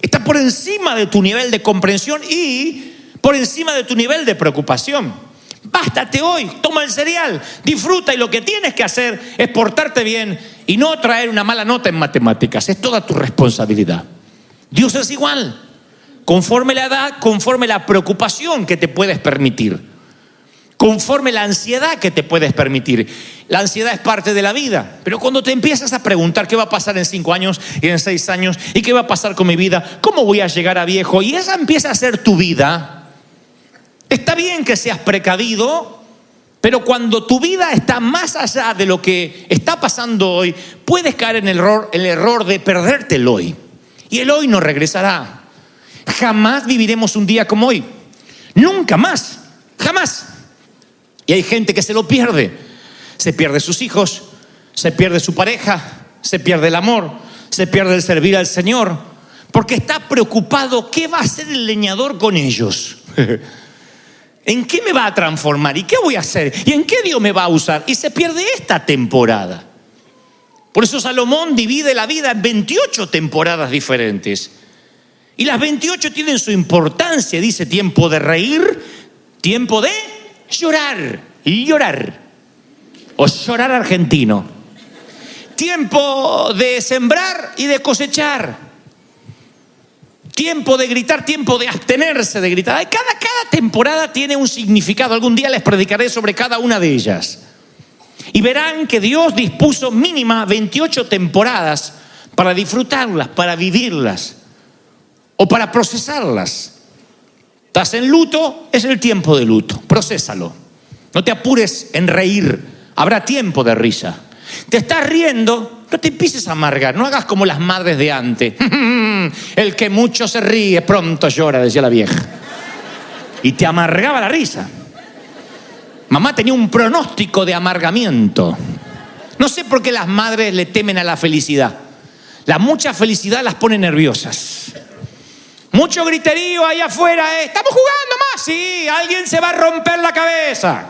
[SPEAKER 1] Está por encima de tu nivel de comprensión y por encima de tu nivel de preocupación. Bástate hoy, toma el cereal, disfruta, y lo que tienes que hacer es portarte bien y no traer una mala nota en matemáticas. Es toda tu responsabilidad. Dios es igual, conforme la edad, conforme la preocupación que te puedes permitir, conforme la ansiedad que te puedes permitir. La ansiedad es parte de la vida, pero cuando te empiezas a preguntar qué va a pasar en 5 años y en 6 años y qué va a pasar con mi vida, cómo voy a llegar a viejo, y esa empieza a ser tu vida. Está bien que seas precavido, pero cuando tu vida está más allá de lo que está pasando hoy, puedes caer en el error de perderte el hoy. Y el hoy no regresará. Jamás viviremos un día como hoy. Nunca más. Jamás. Y hay gente que se lo pierde. Se pierde sus hijos, se pierde su pareja, se pierde el amor, se pierde el servir al Señor, porque está preocupado: ¿qué va a hacer el leñador con ellos? ¿En qué me va a transformar? ¿Y qué voy a hacer? ¿Y en qué Dios me va a usar? Y se pierde esta temporada. Por eso Salomón divide la vida en 28 temporadas diferentes. Y las 28 tienen su importancia. Dice: tiempo de reír, tiempo de llorar. Y llorar. O llorar argentino. Tiempo de sembrar y de cosechar. Tiempo de gritar, tiempo de abstenerse de gritar. Cada temporada tiene un significado. Algún día les predicaré sobre cada una de ellas. Y verán que Dios dispuso mínima 28 temporadas para disfrutarlas, para vivirlas o para procesarlas. Estás en luto, es el tiempo de luto. Procésalo. No te apures en reír. Habrá tiempo de risa. Te estás riendo, no te empieces a amargar. No hagas como las madres de antes. El que mucho se ríe, pronto llora, decía la vieja. Y te amargaba la risa. Mamá tenía un pronóstico de amargamiento. No sé por qué las madres le temen a la felicidad. La mucha felicidad las pone nerviosas. Mucho griterío ahí afuera. ¿Estamos jugando más? Sí, alguien se va a romper la cabeza.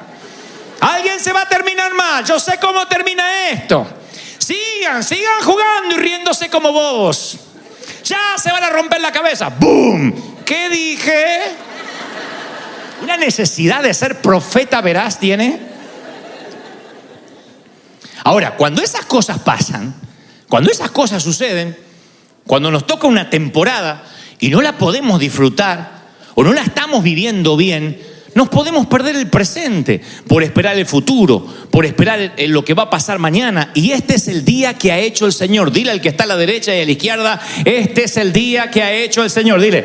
[SPEAKER 1] Alguien se va a terminar mal. Yo sé cómo termina esto. Sigan jugando y riéndose como bobos. Ya se van a romper la cabeza. ¡Bum! ¿Qué dije? ¿Una necesidad de ser profeta veraz tiene? Ahora, cuando esas cosas pasan, cuando esas cosas suceden, cuando nos toca una temporada y no la podemos disfrutar o no la estamos viviendo bien, nos podemos perder el presente por esperar el futuro, por esperar lo que va a pasar mañana. Y este es el día que ha hecho el Señor. Dile al que está a la derecha y a la izquierda: este es el día que ha hecho el Señor. Dile: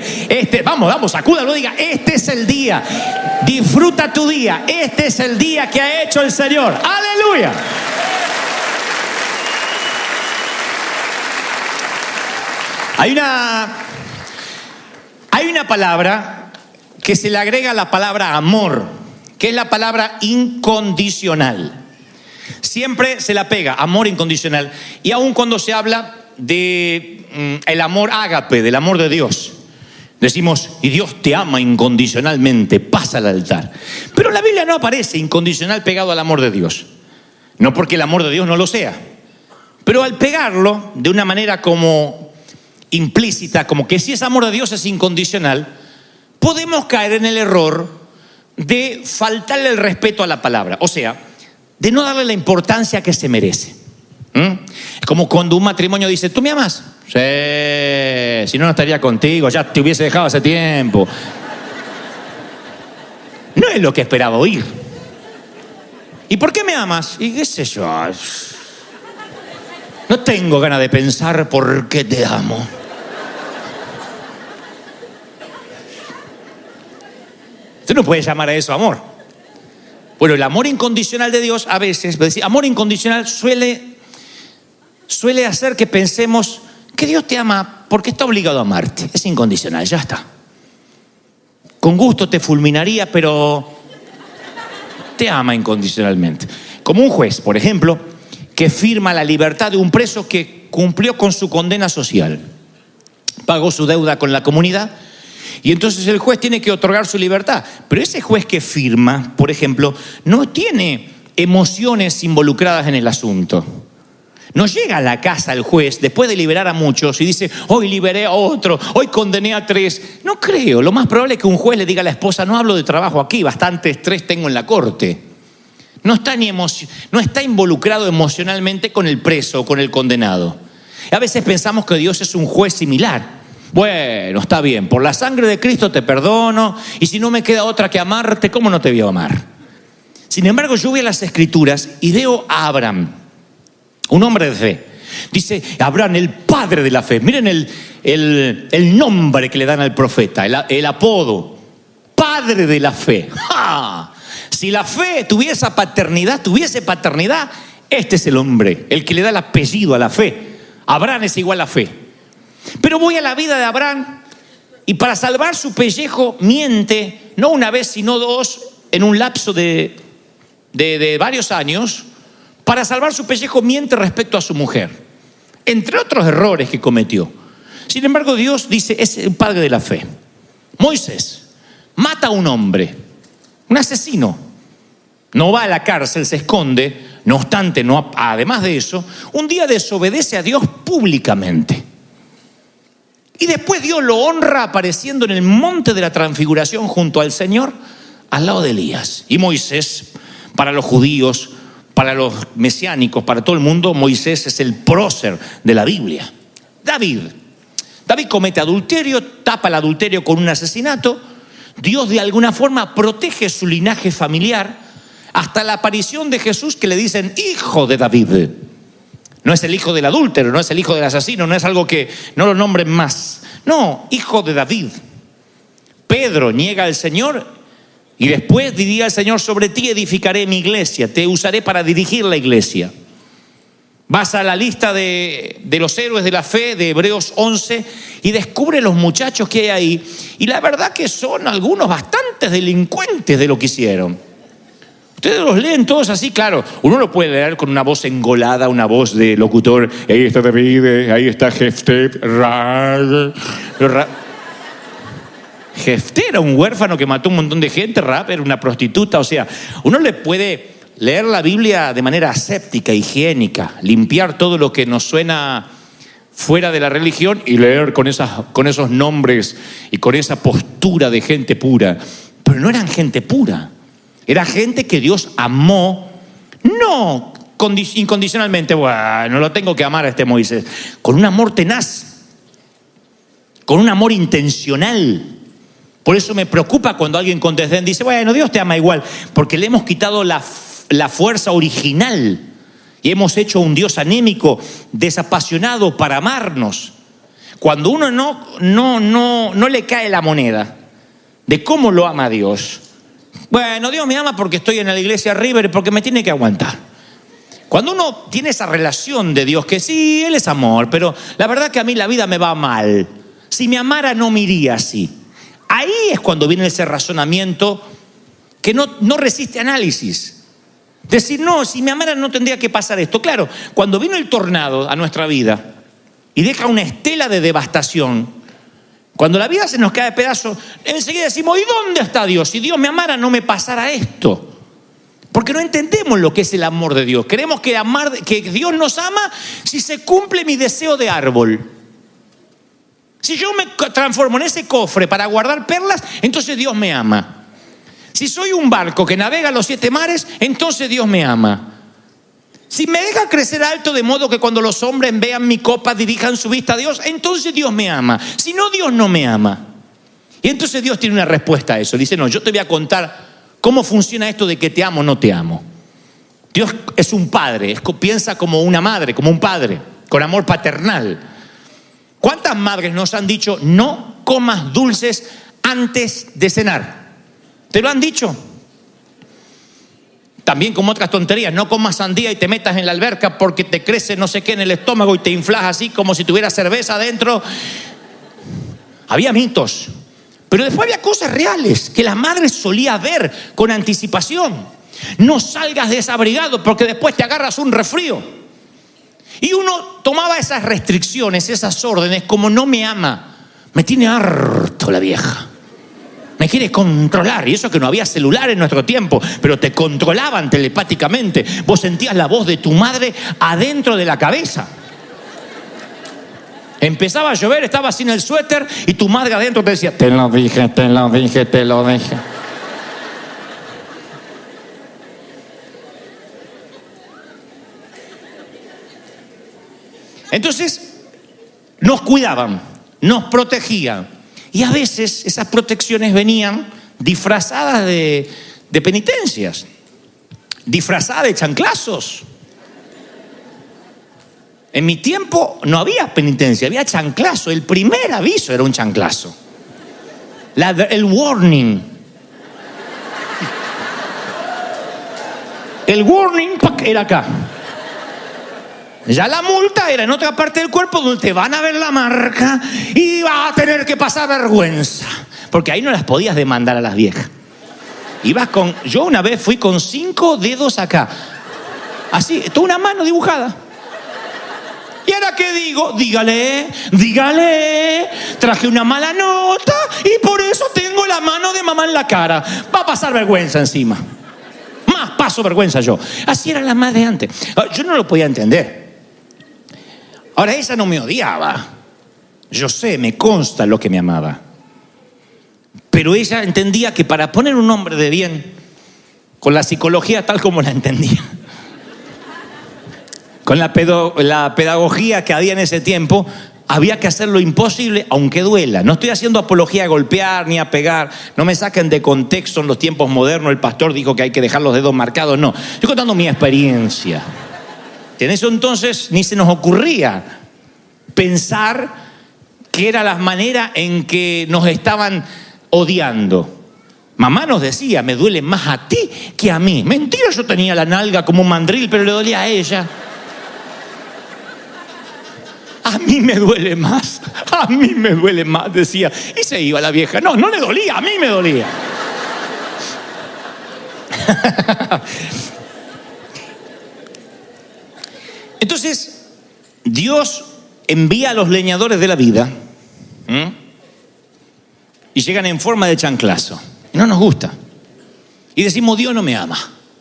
[SPEAKER 1] vamos, sacúdalo, diga: este es el día. Disfruta tu día. Este es el día que ha hecho el Señor. ¡Aleluya! Hay una palabra que se le agrega a la palabra amor, que es la palabra incondicional. Siempre se la pega, amor incondicional. Y aun cuando se habla de el amor ágape, del amor de Dios, decimos: y Dios te ama incondicionalmente, pasa al altar. Pero en la Biblia no aparece incondicional pegado al amor de Dios. No porque el amor de Dios no lo sea, pero al pegarlo de una manera como implícita, como que si ese amor de Dios es incondicional, podemos caer en el error de faltarle el respeto a la palabra. O sea, de no darle la importancia que se merece. Es como cuando un matrimonio dice: ¿tú me amas? Sí, si no, no estaría contigo, ya te hubiese dejado hace tiempo. No es lo que esperaba oír. ¿Y por qué me amas? Y qué sé yo. No tengo ganas de pensar por qué te amo. Usted no puede llamar a eso amor. Bueno, el amor incondicional de Dios a veces, amor incondicional suele hacer que pensemos que Dios te ama porque está obligado a amarte. Es incondicional, ya está. Con gusto te fulminaría, pero te ama incondicionalmente. Como un juez, por ejemplo, que firma la libertad de un preso que cumplió con su condena social, pagó su deuda con la comunidad y entonces el juez tiene que otorgar su libertad. Pero ese juez que firma, por ejemplo, no tiene emociones involucradas en el asunto. No llega a la casa el juez después de liberar a muchos y dice, hoy liberé a otro, hoy condené a 3. No creo. Lo más probable es que un juez le diga a la esposa, no hablo de trabajo aquí, bastante estrés tengo en la corte. No está involucrado emocionalmente con el preso o con el condenado. A veces pensamos que Dios es un juez similar. Bueno, está bien, por la sangre de Cristo te perdono, y si no me queda otra que amarte, ¿cómo no te voy a amar? Sin embargo, yo voy a las Escrituras y veo a Abraham, un hombre de fe. Dice Abraham, el padre de la fe. Miren el nombre que le dan al profeta, el apodo, padre de la fe. ¡Ja! Si la fe tuviese paternidad, este es el hombre, el que le da el apellido a la fe. Abraham es igual a fe. Pero voy a la vida de Abraham y para salvar su pellejo miente, no una vez sino 2, en un lapso de varios años. Para salvar su pellejo miente respecto a su mujer, entre otros errores que cometió. Sin embargo, Dios dice, es el padre de la fe. Moisés mata a un hombre, un asesino. No va a la cárcel, se esconde. No obstante, además de eso, un día desobedece a Dios públicamente. Y después Dios lo honra apareciendo en el monte de la transfiguración junto al Señor, al lado de Elías. Y Moisés, para los judíos, para los mesiánicos, para todo el mundo, Moisés es el prócer de la Biblia. David comete adulterio, tapa el adulterio con un asesinato. Dios de alguna forma protege su linaje familiar hasta la aparición de Jesús, que le dicen hijo de David. No es el hijo del adúltero, no es el hijo del asesino, no es algo que no lo nombren más. No, hijo de David. Pedro niega al Señor y después diría el Señor, sobre ti edificaré mi iglesia, te usaré para dirigir la iglesia. Vas a la lista de los héroes de la fe de Hebreos 11 y descubre los muchachos que hay ahí. Y la verdad que son algunos bastantes delincuentes de lo que hicieron. Ustedes los leen todos así, claro. Uno lo puede leer con una voz engolada, una voz de locutor. Ahí está David, ahí está Jefté. Jefté era un huérfano que mató un montón de gente. Rahab era una prostituta. O sea, uno le puede leer la Biblia de manera aséptica, higiénica, limpiar todo lo que nos suena fuera de la religión y leer con esos nombres y con esa postura de gente pura. Pero no eran gente pura. Era gente que Dios amó, no incondicionalmente, bueno, lo tengo que amar a este Moisés, con un amor tenaz, con un amor intencional. Por eso me preocupa cuando alguien con desdén dice, bueno, Dios te ama igual, porque le hemos quitado la fuerza original y hemos hecho un Dios anémico, desapasionado para amarnos. Cuando uno no le cae la moneda de cómo lo ama a Dios. Bueno, Dios me ama porque estoy en la iglesia River, porque me tiene que aguantar. Cuando uno tiene esa relación de Dios, que sí, Él es amor, pero la verdad que a mí la vida me va mal. Si me amara no me iría así. Ahí es cuando viene ese razonamiento que no resiste análisis. Decir, no, si me amara no tendría que pasar esto. Claro, cuando vino el tornado a nuestra vida y deja una estela de devastación, cuando la vida se nos cae de pedazos, enseguida decimos, ¿y dónde está Dios? Si Dios me amara no me pasara esto. Porque no entendemos lo que es el amor de Dios. Queremos que Dios nos ama si se cumple mi deseo de árbol. Si yo me transformo en ese cofre para guardar perlas, entonces Dios me ama. Si soy un barco que navega los 7 mares, entonces Dios me ama. Si me deja crecer alto de modo que cuando los hombres vean mi copa dirijan su vista a Dios, entonces Dios me ama. Si no, Dios no me ama. Y entonces Dios tiene una respuesta a eso. Dice, no, yo te voy a contar cómo funciona esto de que te amo o no te amo. Dios es un padre, piensa como una madre, como un padre, con amor paternal. ¿Cuántas madres nos han dicho, no comas dulces antes de cenar? ¿Te lo han dicho? También como otras tonterías, no comas sandía y te metas en la alberca porque te crece no sé qué en el estómago y te inflas así como si tuviera cerveza adentro. Había mitos, pero después había cosas reales que la madre solía ver con anticipación. No salgas desabrigado porque después te agarras un resfrío. Y uno tomaba esas restricciones, esas órdenes, como no me ama. Me tiene harto la vieja. Me quiere controlar. Y eso que no había celular en nuestro tiempo, pero te controlaban telepáticamente. Vos sentías la voz de tu madre adentro de la cabeza. Empezaba a llover, estabas sin el suéter y tu madre adentro te decía: te lo dije, te lo dije, te lo dije. Entonces, nos cuidaban, nos protegían. Y a veces esas protecciones venían disfrazadas de penitencias, disfrazadas de chanclazos. En mi tiempo no había penitencia, había chanclazo. El primer aviso era un chanclazo. El warning. El warning era acá. Ya la multa era en otra parte del cuerpo donde te van a ver la marca y vas a tener que pasar vergüenza. Porque ahí no las podías demandar a las viejas. Yo una vez fui con 5 dedos acá. Así, toda una mano dibujada. ¿Y ahora qué digo? Dígale, traje una mala nota y por eso tengo la mano de mamá en la cara. Va a pasar vergüenza encima. Más paso vergüenza yo. Así era la madre antes. Yo no lo podía entender. Ahora, ella no me odiaba. Yo sé, me consta lo que me amaba. Pero ella entendía que para poner un hombre de bien, con la psicología tal como la entendía, con la pedagogía que había en ese tiempo, había que hacer lo imposible, aunque duela. No estoy haciendo apología a golpear ni a pegar. No me saquen de contexto. En los tiempos modernos el pastor dijo que hay que dejar los dedos marcados. No, estoy contando mi experiencia. En eso entonces ni se nos ocurría pensar que era la manera en que nos estaban odiando. Mamá nos decía: me duele más a ti que a mí. Mentira, yo tenía la nalga como un mandril, pero le dolía a ella. A mí me duele más, decía. Y se iba la vieja. No le dolía, a mí me dolía. Entonces, Dios envía a los leñadores de la vida y llegan en forma de chanclazo. Y no nos gusta. Y decimos: Dios no me ama.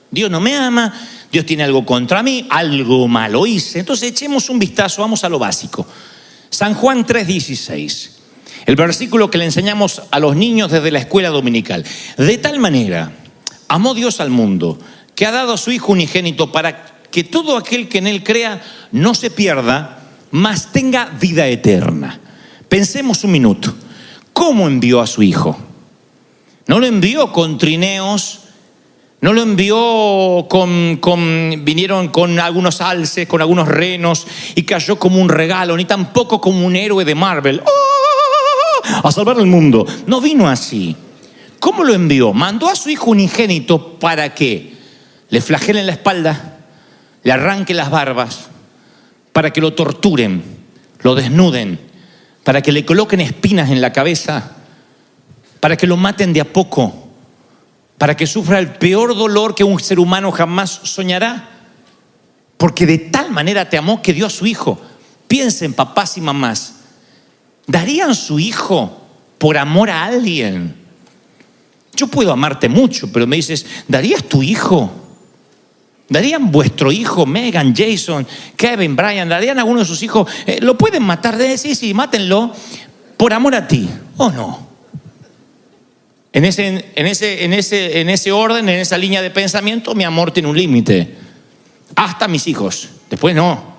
[SPEAKER 1] Dios no me ama. Dios tiene algo contra mí, algo malo hice. Entonces echemos un vistazo, vamos a lo básico. San Juan 3:16, el versículo que le enseñamos a los niños desde la escuela dominical. De tal manera amó Dios al mundo, que ha dado a su Hijo unigénito, para que todo aquel que en Él crea no se pierda, mas tenga vida eterna. Pensemos un minuto. ¿Cómo envió a su Hijo? No lo envió con trineos. No lo envió vinieron con algunos alces, con algunos renos y cayó como un regalo, ni tampoco como un héroe de Marvel. ¡Oh! A salvar el mundo. No vino así. ¿Cómo lo envió? Mandó a su Hijo unigénito para que le flagelen la espalda, le arranquen las barbas, para que lo torturen, lo desnuden, para que le coloquen espinas en la cabeza, para que lo maten de a poco, para que sufra el peor dolor que un ser humano jamás soñará. Porque de tal manera te amó que dio a su Hijo. Piensen, papás y mamás, ¿darían su hijo por amor a alguien? Yo puedo amarte mucho, pero me dices: ¿darías tu hijo? ¿Darían vuestro hijo, Megan, Jason, Kevin, Brian? ¿Darían a alguno de sus hijos? ¿Lo pueden matar? Sí, mátenlo por amor a ti, ¿o no? En ese orden, en esa línea de pensamiento, mi amor tiene un límite. Hasta mis hijos. Después no.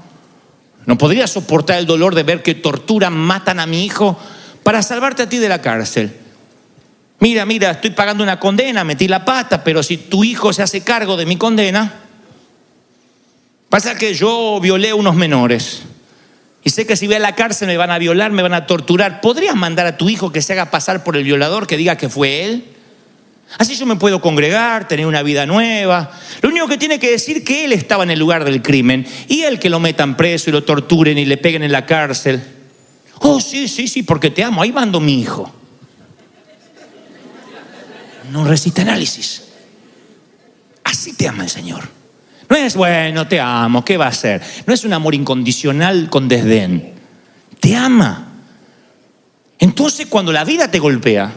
[SPEAKER 1] No podría soportar el dolor de ver que torturan, matan a mi hijo para salvarte a ti de la cárcel. Mira, estoy pagando una condena, metí la pata, pero si tu hijo se hace cargo de mi condena. Pasa que yo violé a unos menores. Y sé que si voy a la cárcel me van a violar, me van a torturar. ¿Podrías mandar a tu hijo que se haga pasar por el violador, que diga que fue él? Así yo me puedo congregar, tener una vida nueva. Lo único que tiene que decir que él estaba en el lugar del crimen. Y él que lo metan preso y lo torturen y le peguen en la cárcel. Oh, sí, porque te amo. Ahí mando mi hijo. No resiste análisis. Así te ama el Señor. No es, bueno, te amo, ¿qué va a hacer? No es un amor incondicional con desdén. Te ama. Entonces, cuando la vida te golpea,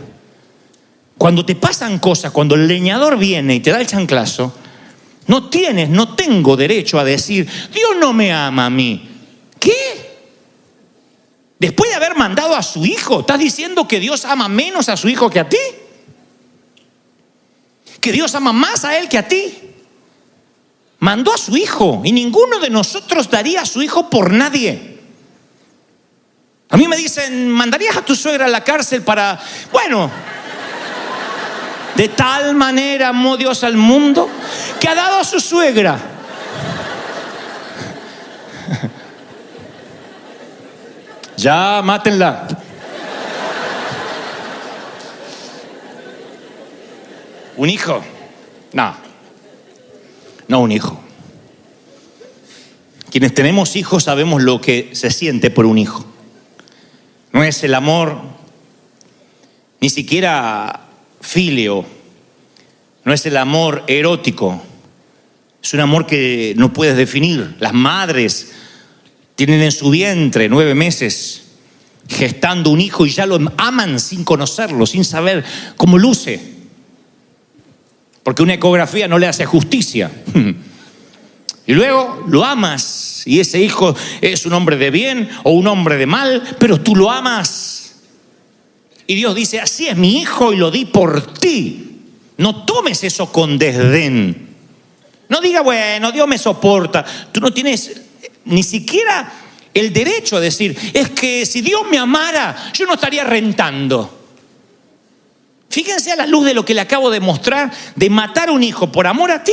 [SPEAKER 1] cuando te pasan cosas, cuando el leñador viene y te da el chanclazo, no tengo derecho a decir, Dios no me ama a mí. ¿Qué? Después de haber mandado a su hijo, ¿estás diciendo que Dios ama menos a su hijo que a ti? ¿Que Dios ama más a él que a ti? Mandó a su hijo y ninguno de nosotros daría a su hijo por nadie. A mí me dicen, ¿mandarías a tu suegra a la cárcel para...? Bueno, de tal manera amó Dios al mundo que ha dado a su suegra. Ya, mátenla. ¿Un hijo? No un hijo. Quienes tenemos hijos sabemos lo que se siente por un hijo. No es el amor, ni siquiera filio, no es el amor erótico, es un amor que no puedes definir. Las madres tienen en su vientre 9 meses gestando un hijo y ya lo aman sin conocerlo, sin saber cómo luce, porque una ecografía no le hace justicia. Y luego lo amas y ese hijo es un hombre de bien o un hombre de mal, pero tú lo amas. Y Dios dice, así es mi hijo y lo di por ti. No tomes eso con desdén. No diga, bueno, Dios me soporta. Tú no tienes ni siquiera el derecho a decir, es que si Dios me amara, yo no estaría rentando. Fíjense a la luz de lo que le acabo de mostrar, de matar a un hijo por amor a ti.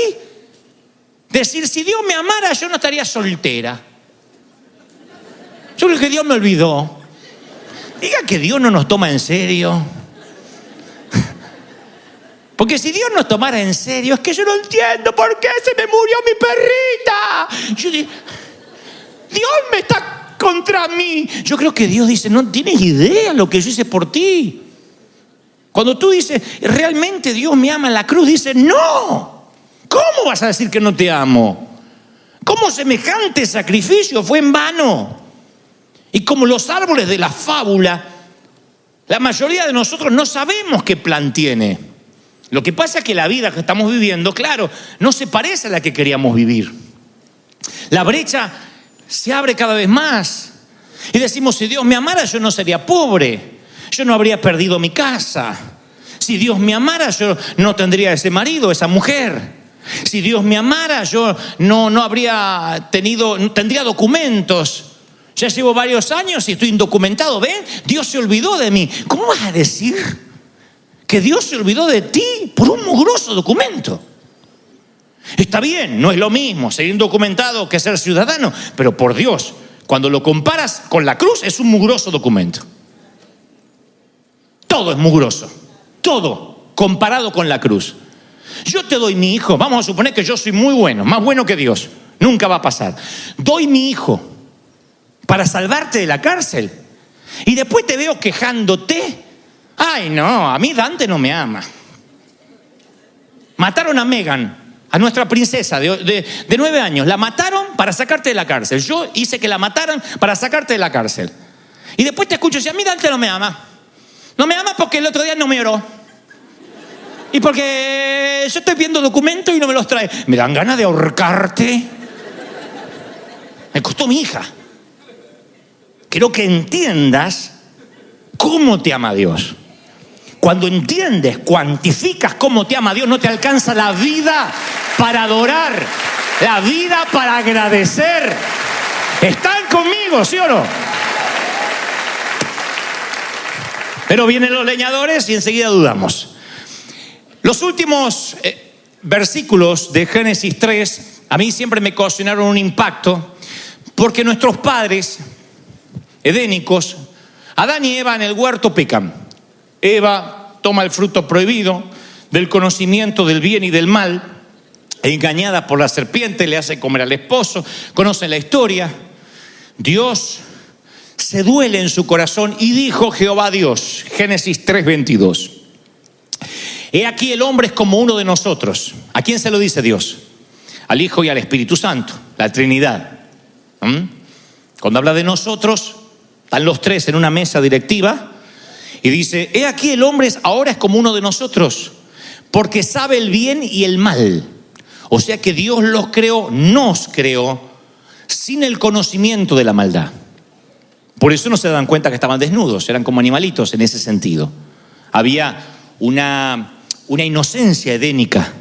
[SPEAKER 1] Decir, si Dios me amara, yo no estaría soltera. Yo creo que Dios me olvidó. Diga que Dios no nos toma en serio. Porque si Dios nos tomara en serio, es que yo no entiendo por qué se me murió mi perrita. Yo digo, Dios me está contra mí. Yo creo que Dios dice, no tienes idea lo que yo hice por ti. Cuando tú dices, realmente Dios me ama en la cruz, dice, no. ¿Cómo vas a decir que no te amo? ¿Cómo semejante sacrificio fue en vano? Y como los árboles de la fábula, la mayoría de nosotros no sabemos qué plan tiene. Lo que pasa es que la vida que estamos viviendo, claro, no se parece a la que queríamos vivir. La brecha se abre cada vez más. Y decimos, si Dios me amara, yo no sería pobre. Yo no habría perdido mi casa. Si Dios me amara, yo no tendría ese marido, esa mujer. Si Dios me amara, yo no tendría documentos. Ya llevo varios años y estoy indocumentado. ¿Ven? Dios se olvidó de mí. ¿Cómo vas a decir que Dios se olvidó de ti por un mugroso documento? Está bien, no es lo mismo ser indocumentado que ser ciudadano, pero por Dios, cuando lo comparas con la cruz, es un mugroso documento. Todo es mugroso, todo comparado con la cruz. Yo te doy mi hijo, vamos a suponer que yo soy muy bueno, más bueno que Dios, nunca va a pasar. Doy mi hijo para salvarte de la cárcel y después te veo quejándote. Ay, no, a mí Dante no me ama. Mataron a Megan, a nuestra princesa de 9 años. La mataron para sacarte de la cárcel. Yo hice que la mataran para sacarte de la cárcel. Y después te escucho decir, a mí Dante no me ama. No me ama porque el otro día no me oró. Y porque yo estoy viendo documentos y no me los trae. Me dan ganas de ahorcarte. Me costó mi hija. Quiero que entiendas cómo te ama Dios. Cuando entiendes, cuantificas cómo te ama Dios, no te alcanza la vida para adorar, la vida para agradecer. ¿Están conmigo, sí o no? Pero vienen los leñadores y enseguida dudamos. Los últimos versículos de Génesis 3 a mí siempre me ocasionaron un impacto, porque nuestros padres edénicos, Adán y Eva en el huerto pecan. Eva toma el fruto prohibido del conocimiento del bien y del mal, engañada por la serpiente, le hace comer al esposo. Conocen la historia. Dios se duele en su corazón y dijo Jehová Dios, Génesis 3:22. He aquí el hombre es como uno de nosotros. ¿A quién se lo dice Dios? al Hijo y al Espíritu Santo, la Trinidad. Cuando habla de nosotros, están los tres en una mesa directiva y dice: he aquí el hombre ahora es como uno de nosotros, porque sabe el bien y el mal. O sea que Dios los creó, nos creó, sin el conocimiento de la maldad. Por eso no se dan cuenta que estaban desnudos, eran como animalitos en ese sentido. Había una inocencia edénica.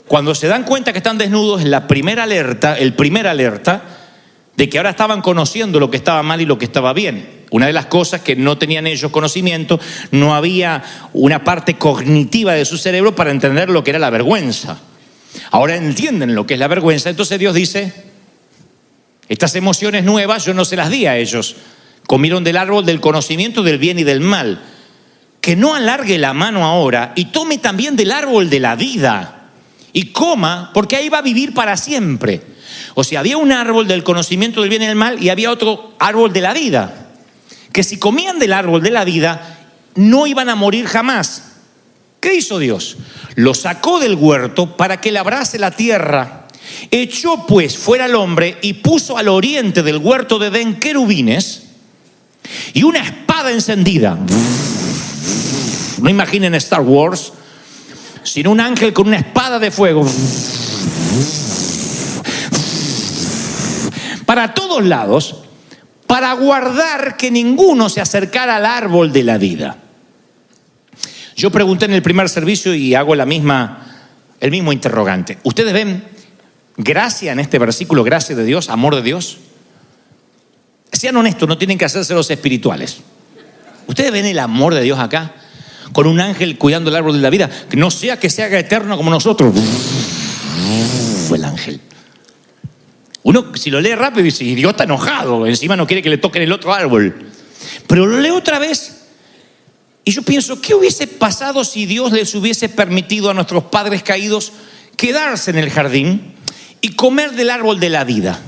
[SPEAKER 1] Cuando se dan cuenta que están desnudos, el primer alerta de que ahora estaban conociendo lo que estaba mal y lo que estaba bien. Una de las cosas que no tenían ellos conocimiento, no había una parte cognitiva de su cerebro para entender lo que era la vergüenza. Ahora entienden lo que es la vergüenza. Entonces Dios dice: estas emociones nuevas yo no se las di a ellos. Comieron del árbol del conocimiento del bien y del mal. Que no alargue la mano ahora y tome también del árbol de la vida y coma, porque ahí va a vivir para siempre. O sea, había un árbol del conocimiento del bien y del mal y había otro árbol de la vida. Que si comían del árbol de la vida, no iban a morir jamás. ¿Qué hizo Dios? Lo sacó del huerto para que labrase la tierra. Echó pues fuera al hombre y puso al oriente del huerto de Edén querubines y una espada encendida. No imaginen Star Wars, sino un ángel con una espada de fuego. Para todos lados, para guardar que ninguno se acercara al árbol de la vida. Yo pregunté en el primer servicio y hago el mismo interrogante. ¿Ustedes ven gracia en este versículo, gracia de Dios, amor de Dios? Sean honestos, no tienen que hacerse los espirituales. ¿Ustedes ven el amor de Dios acá? Con un ángel cuidando el árbol de la vida, que no sea que se haga eterno como nosotros. El ángel. Uno, si lo lee rápido, dice: Dios está enojado, encima no quiere que le toquen el otro árbol. Pero lo leo otra vez y yo pienso: ¿qué hubiese pasado si Dios les hubiese permitido a nuestros padres caídos quedarse en el jardín y comer del árbol de la vida?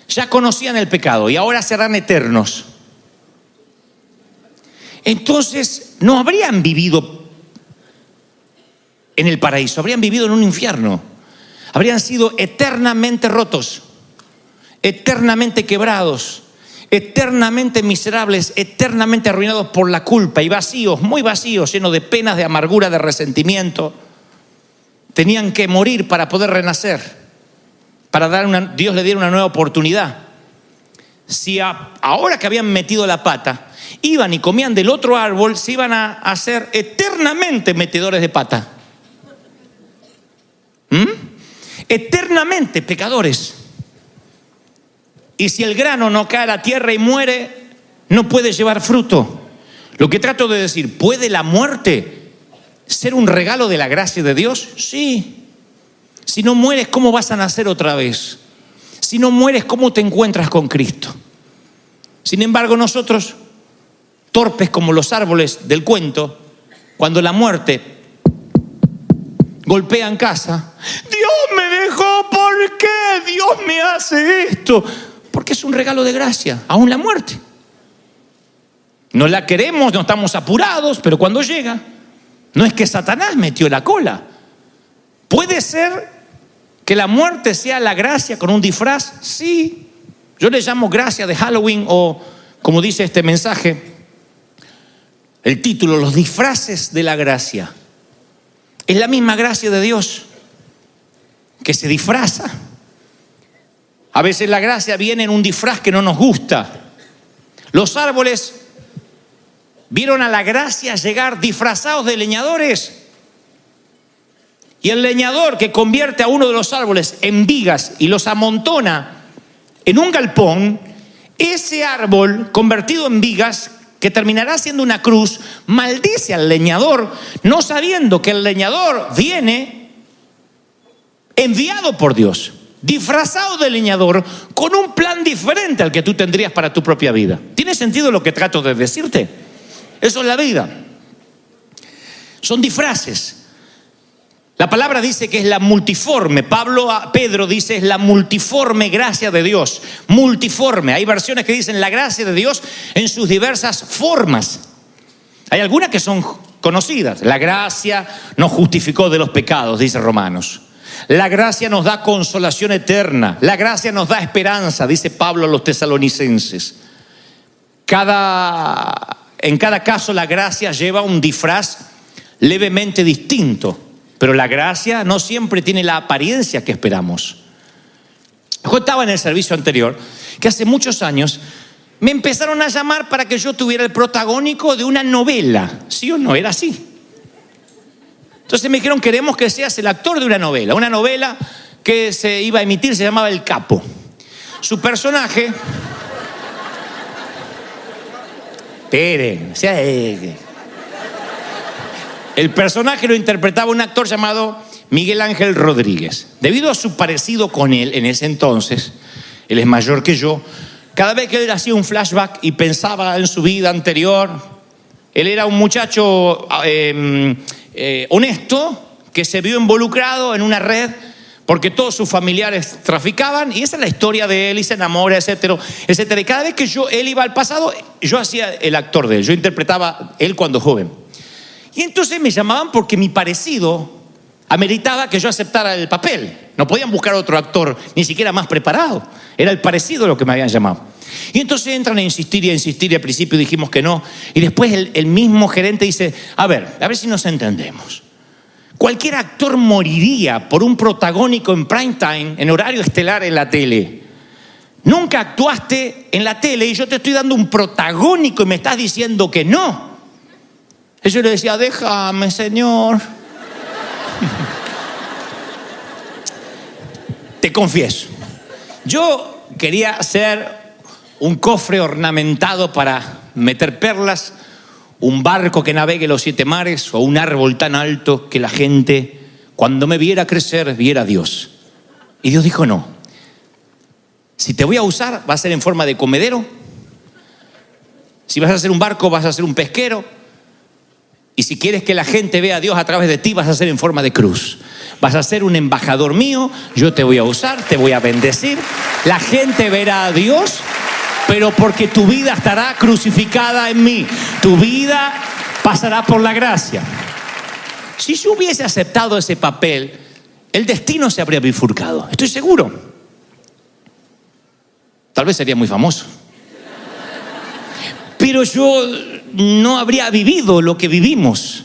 [SPEAKER 1] Ya conocían el pecado y ahora serán eternos. Entonces no habrían vivido en el paraíso, habrían vivido en un infierno. Habrían sido eternamente rotos, eternamente quebrados, eternamente miserables, eternamente arruinados por la culpa y vacíos, muy vacíos, llenos de penas, de amargura, de resentimiento. Tenían que morir para poder renacer, para Dios le diera una nueva oportunidad. Si ahora que habían metido la pata, iban y comían del otro árbol, se iban a hacer eternamente metedores de pata. Eternamente pecadores. Y si el grano no cae a la tierra y muere, no puede llevar fruto. Lo que trato de decir: ¿puede la muerte ser un regalo de la gracia de Dios? Sí. Si no mueres, ¿cómo vas a nacer otra vez? Si no mueres, ¿cómo te encuentras con Cristo? Sin embargo, nosotros, torpes como los árboles del cuento, cuando la muerte golpea en casa: Dios me dejó, ¿por qué Dios me hace esto? Porque es un regalo de gracia, aún la muerte. No la queremos, no estamos apurados, pero cuando llega, no es que Satanás metió la cola. ¿Puede ser que la muerte sea la gracia con un disfraz? Sí. Yo le llamo gracia de Halloween, o como dice este mensaje, el título: los disfraces de la gracia. Es la misma gracia de Dios que se disfraza. A veces la gracia viene en un disfraz que no nos gusta. Los árboles vieron a la gracia llegar disfrazados de leñadores. Y el leñador que convierte a uno de los árboles en vigas y los amontona en un galpón, ese árbol convertido en vigas, que terminará siendo una cruz, maldice al leñador, no sabiendo que el leñador viene enviado por Dios, disfrazado de leñador, con un plan diferente al que tú tendrías para tu propia vida. ¿Tiene sentido lo que trato de decirte? Eso es la vida. Son disfraces. La palabra dice que es la multiforme. Pedro dice: es la multiforme gracia de Dios. Multiforme. Hay versiones que dicen la gracia de Dios en sus diversas formas. Hay algunas que son conocidas. La gracia nos justificó de los pecados, dice Romanos. La gracia nos da consolación eterna. La gracia nos da esperanza, dice Pablo a los tesalonicenses. En cada caso la gracia lleva un disfraz levemente distinto, pero la gracia no siempre tiene la apariencia que esperamos. Yo estaba en el servicio anterior que hace muchos años me empezaron a llamar para que yo tuviera el protagónico de una novela. ¿Sí o no? Era así. Entonces me dijeron, queremos que seas el actor de una novela que se iba a emitir, se llamaba El Capo. Su personaje... El personaje lo interpretaba un actor llamado Miguel Ángel Rodríguez. Debido a su parecido con él en ese entonces, él es mayor que yo, cada vez que él hacía un flashback y pensaba en su vida anterior, él era un muchacho honesto que se vio involucrado en una red porque todos sus familiares traficaban, y esa es la historia de él, y se enamora, etcétera, etcétera. Y cada vez que él iba al pasado, yo hacía el actor de él, yo interpretaba él cuando joven. Y entonces me llamaban porque mi parecido ameritaba que yo aceptara el papel. No podían buscar otro actor, ni siquiera más preparado. Era el parecido lo que me habían llamado. Y entonces entran a insistir y a insistir, y al principio dijimos que no. Y después el mismo gerente dice, a ver si nos entendemos. Cualquier actor moriría por un protagónico en prime time, en horario estelar en la tele. Nunca actuaste en la tele y yo te estoy dando un protagónico y me estás diciendo que no. Y yo le decía, déjame, señor. Te confieso, yo quería hacer un cofre ornamentado para meter perlas, un barco que navegue los 7 mares o un árbol tan alto que la gente, cuando me viera crecer, viera a Dios. Y Dios dijo, no. Si te voy a usar, va a ser en forma de comedero. Si vas a hacer un barco, vas a ser un pesquero. Y si quieres que la gente vea a Dios a través de ti, vas a ser en forma de cruz. Vas a ser un embajador mío, yo te voy a usar, te voy a bendecir. La gente verá a Dios, pero porque tu vida estará crucificada en mí. Tu vida pasará por la gracia. Si yo hubiese aceptado ese papel, el destino se habría bifurcado. Estoy seguro. Tal vez sería muy famoso. Pero yo no habría vivido lo que vivimos.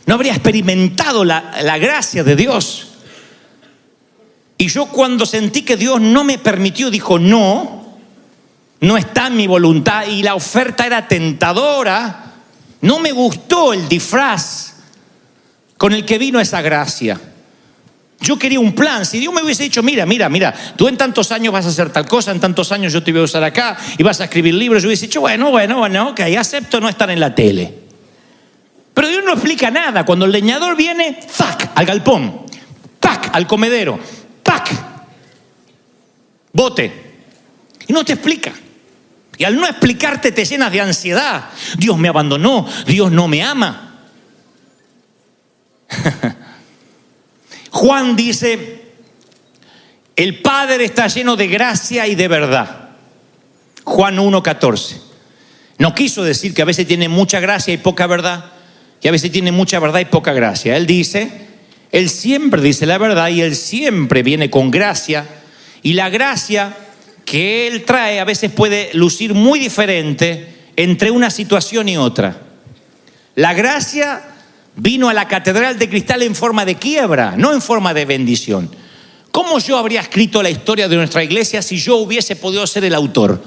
[SPEAKER 1] No habría experimentado la gracia de Dios. Y yo cuando sentí que Dios no me permitió, dijo, no está en mi voluntad, y la oferta era tentadora, no me gustó el disfraz con el que vino esa gracia. Yo quería un plan. Si Dios me hubiese dicho, mira, tú en tantos años vas a hacer tal cosa, en tantos años yo te voy a usar acá y vas a escribir libros, yo hubiese dicho, bueno, ok, acepto no estar en la tele. Pero Dios no explica nada. Cuando el leñador viene, ¡tac!, al galpón, ¡tac!, al comedero, ¡tac!, bote. Y no te explica. Y al no explicarte te llenas de ansiedad. Dios me abandonó, Dios no me ama. Juan dice, el Padre está lleno de gracia y de verdad. Juan 1:14. No quiso decir que a veces tiene mucha gracia y poca verdad, y a veces tiene mucha verdad y poca gracia. Él dice, Él siempre dice la verdad y Él siempre viene con gracia, y la gracia que Él trae a veces puede lucir muy diferente entre una situación y otra. La gracia vino a la catedral de cristal en forma de quiebra, no en forma de bendición. ¿Cómo yo habría escrito la historia de nuestra iglesia si yo hubiese podido ser el autor?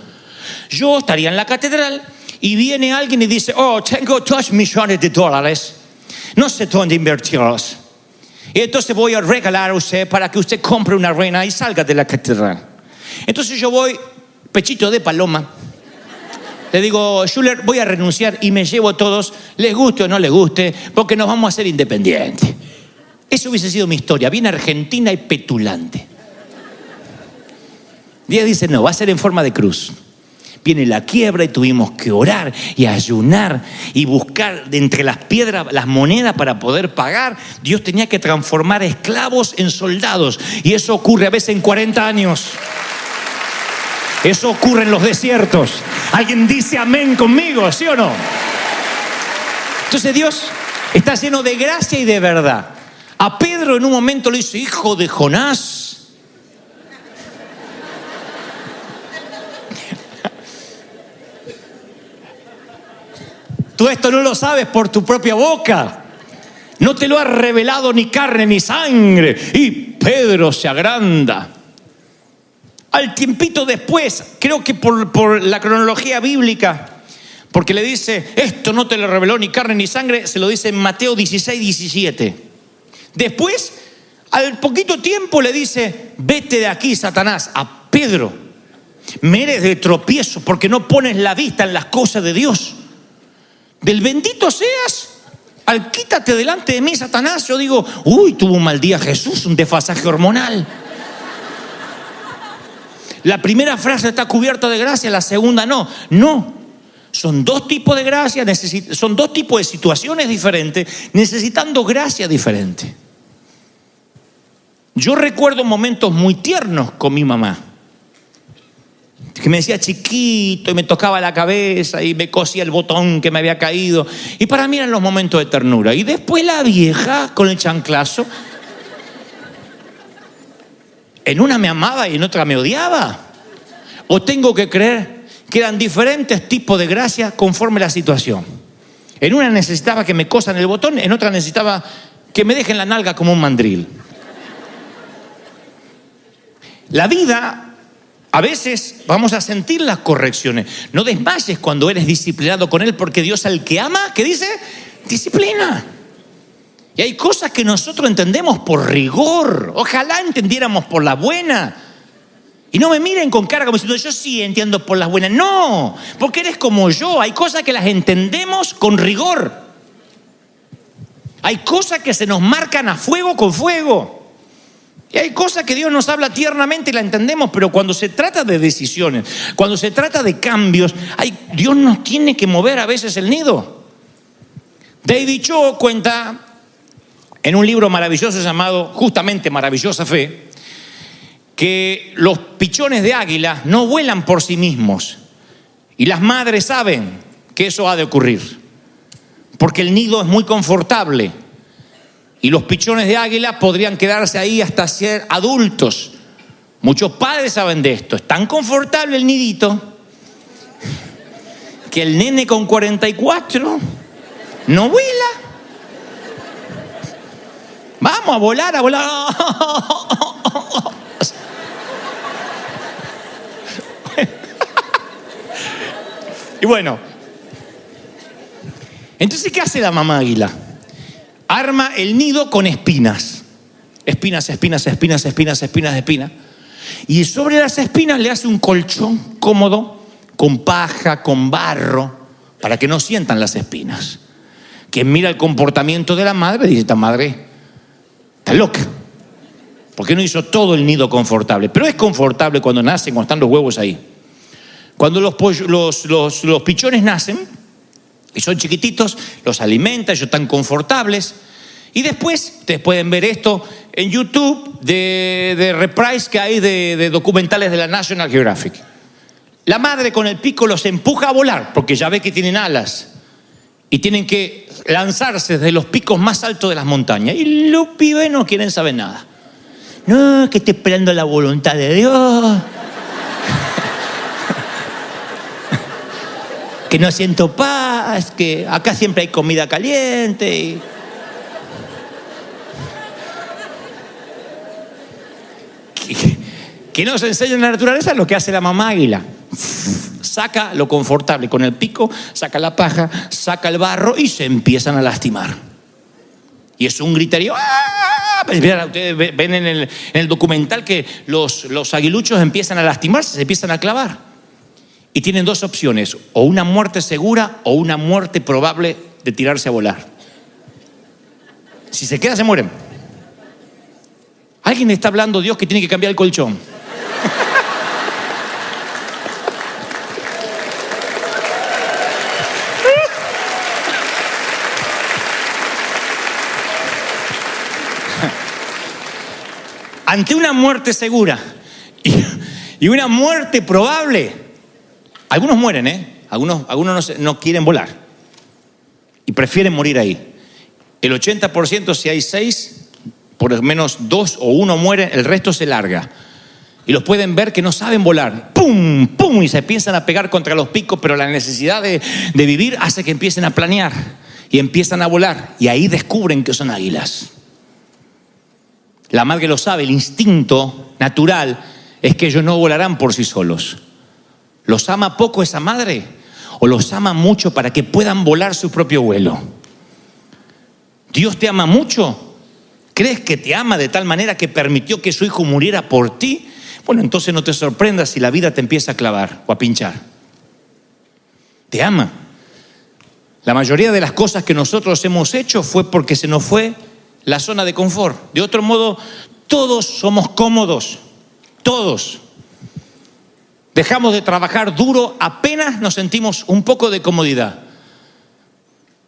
[SPEAKER 1] Yo estaría en la catedral y viene alguien y dice, tengo $2 millones, no sé dónde invertirlos. Y entonces voy a regalar a usted para que usted compre una reina y salga de la catedral. Entonces yo voy, pechito de paloma, le digo, Schuller, voy a renunciar y me llevo a todos, les guste o no les guste, porque nos vamos a hacer independientes. Eso hubiese sido mi historia, bien argentina y petulante. Dios dice, no, va a ser en forma de cruz. Viene la quiebra y tuvimos que orar y ayunar y buscar de entre las piedras las monedas para poder pagar. Dios tenía que transformar esclavos en soldados, y eso ocurre a veces en 40 años. Eso ocurre en los desiertos. ¿Alguien dice amén conmigo, sí o no? Entonces Dios está lleno de gracia y de verdad. A Pedro en un momento le dice, hijo de Jonás. Tú esto no lo sabes por tu propia boca. No te lo ha revelado ni carne ni sangre. Y Pedro se agranda. Al tiempito después, creo que por la cronología bíblica, porque le dice, esto no te lo reveló ni carne ni sangre, se lo dice en Mateo 16, 17. Después, al poquito tiempo le dice, vete de aquí, Satanás, a Pedro. Me eres de tropiezo porque no pones la vista en las cosas de Dios. Del bendito seas, al quítate delante de mí, Satanás. Yo digo, uy, tuvo un mal día Jesús, un desfasaje hormonal. La primera frase está cubierta de gracia, la segunda no. No, son dos tipos de gracia, son dos tipos de situaciones diferentes, necesitando gracia diferente. Yo recuerdo momentos muy tiernos con mi mamá, que me decía chiquito y me tocaba la cabeza y me cosía el botón que me había caído. Y para mí eran los momentos de ternura. Y después la vieja con el chanclazo. En una me amaba y en otra me odiaba. O tengo que creer que eran diferentes tipos de gracia conforme la situación. En una necesitaba que me cosan el botón, en otra necesitaba que me dejen la nalga como un mandril. La vida, a veces vamos a sentir las correcciones. No desmayes cuando eres disciplinado con Él, porque Dios al que ama, ¿qué dice? Disciplina. Y hay cosas que nosotros entendemos por rigor. Ojalá entendiéramos por la buena. Y no me miren con cara como diciendo, yo sí entiendo por las buenas. No, porque eres como yo. Hay cosas que las entendemos con rigor. Hay cosas que se nos marcan a fuego con fuego. Y hay cosas que Dios nos habla tiernamente y la entendemos, pero cuando se trata de decisiones, cuando se trata de cambios, Dios nos tiene que mover a veces el nido. David Cho cuenta en un libro maravilloso llamado justamente Maravillosa Fe, que los pichones de águila no vuelan por sí mismos. Y las madres saben que eso ha de ocurrir, porque el nido es muy confortable. Y los pichones de águila podrían quedarse ahí hasta ser adultos. Muchos padres saben de esto. Es tan confortable el nidito que el nene con 44 no vuela. Vamos a volar, a volar. Y bueno, entonces, ¿qué hace la mamá águila? Arma el nido con espinas. Espinas. Y sobre las espinas le hace un colchón cómodo, con paja, con barro, para que no sientan las espinas. Quien mira el comportamiento de la madre dice, esta madre está loca. ¿Por qué no hizo todo el nido confortable? Pero es confortable cuando nacen, cuando están los huevos ahí. Cuando los pichones nacen y son chiquititos, los alimenta, ellos están confortables. Y después, ustedes pueden ver esto en YouTube de reprise que hay de documentales de la National Geographic. La madre con el pico los empuja a volar, porque ya ve que tienen alas. Y tienen que lanzarse desde los picos más altos de las montañas. Y los pibes no quieren saber nada. No, que estoy esperando la voluntad de Dios. Que no siento paz, que acá siempre hay comida caliente. Que nos enseña en la naturaleza lo que hace la mamá águila. Saca lo confortable con el pico, saca la paja, saca el barro y se empiezan a lastimar. Y es un griterío. ¡Ah! Ustedes ven en el documental que los aguiluchos empiezan a lastimarse, se empiezan a clavar. Y tienen dos opciones, o una muerte segura o una muerte probable de tirarse a volar. Si se queda, se mueren. Alguien está hablando, Dios, que tiene que cambiar el colchón. Ante una muerte segura y una muerte probable, algunos mueren, algunos no quieren volar y prefieren morir ahí. El 80%, si hay 6, por lo menos 2 o 1 mueren, el resto se larga. Y los pueden ver que no saben volar. ¡Pum! ¡Pum! Y se empiezan a pegar contra los picos, pero la necesidad de vivir hace que empiecen a planear y empiezan a volar. Y ahí descubren que son águilas. La madre lo sabe, el instinto natural es que ellos no volarán por sí solos. ¿Los ama poco esa madre? ¿O los ama mucho para que puedan volar su propio vuelo? ¿Dios te ama mucho? ¿Crees que te ama de tal manera que permitió que su hijo muriera por ti? Bueno, entonces no te sorprendas si la vida te empieza a clavar o a pinchar. Te ama. La mayoría de las cosas que nosotros hemos hecho fue porque se nos fue la zona de confort. De otro modo, todos somos cómodos. Todos. Dejamos de trabajar duro apenas nos sentimos un poco de comodidad.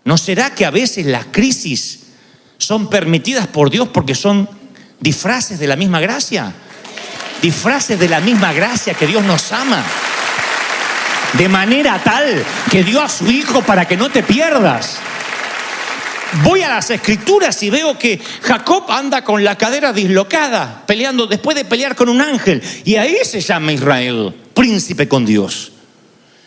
[SPEAKER 1] ¿No será que a veces las crisis son permitidas por Dios porque son disfraces de la misma gracia? Disfraces de la misma gracia que Dios nos ama. De manera tal que dio a su Hijo para que no te pierdas. Voy a las Escrituras y veo que Jacob anda con la cadera dislocada, peleando después de pelear con un ángel. Y ahí se llama Israel, príncipe con Dios.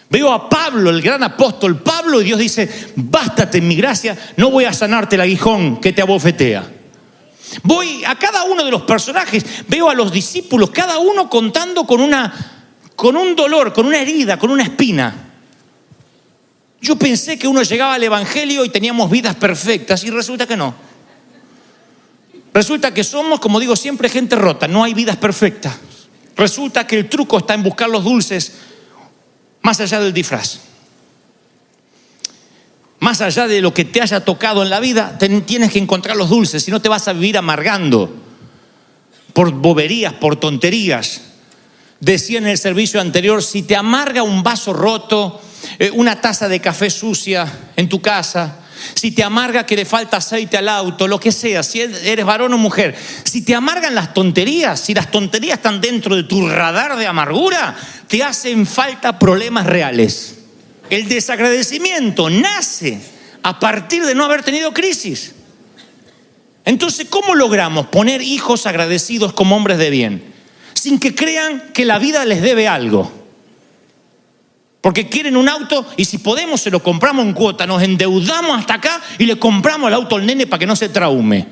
[SPEAKER 1] Veo a Pablo, el gran apóstol Pablo, y Dios dice: bástate en mi gracia, no voy a sanarte el aguijón que te abofetea. Voy a cada uno de los personajes, veo a los discípulos, cada uno contando con un dolor, con una herida, con una espina. Yo pensé que uno llegaba al evangelio y teníamos vidas perfectas, y resulta que no. Resulta que somos, como digo siempre, gente rota, no hay vidas perfectas. Resulta que el truco está en buscar los dulces más allá del disfraz. Más allá de lo que te haya tocado en la vida, tienes que encontrar los dulces, si no te vas a vivir amargando por boberías, por tonterías. Decía en el servicio anterior, si te amarga un vaso roto, una taza de café sucia en tu casa, si te amarga que le falta aceite al auto, lo que sea, si eres varón o mujer, si te amargan las tonterías, si las tonterías están dentro de tu radar de amargura, te hacen falta problemas reales. El desagradecimiento nace a partir de no haber tenido crisis. Entonces, ¿cómo logramos poner hijos agradecidos como hombres de bien? Sin que crean que la vida les debe algo. Porque quieren un auto y si podemos se lo compramos en cuota, nos endeudamos hasta acá y le compramos el auto al nene para que no se traume.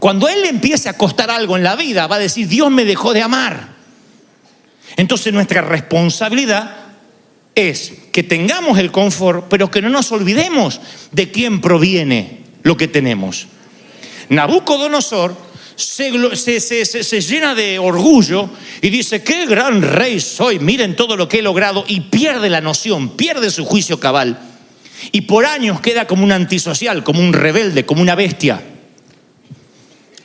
[SPEAKER 1] Cuando a él le empiece a costar algo en la vida, va a decir: Dios me dejó de amar. Entonces nuestra responsabilidad es que tengamos el confort, pero que no nos olvidemos de quién proviene lo que tenemos. Nabucodonosor se llena de orgullo y dice: qué gran rey soy, miren todo lo que he logrado, y pierde la noción, pierde su juicio cabal, y por años queda como un antisocial, como un rebelde, como una bestia,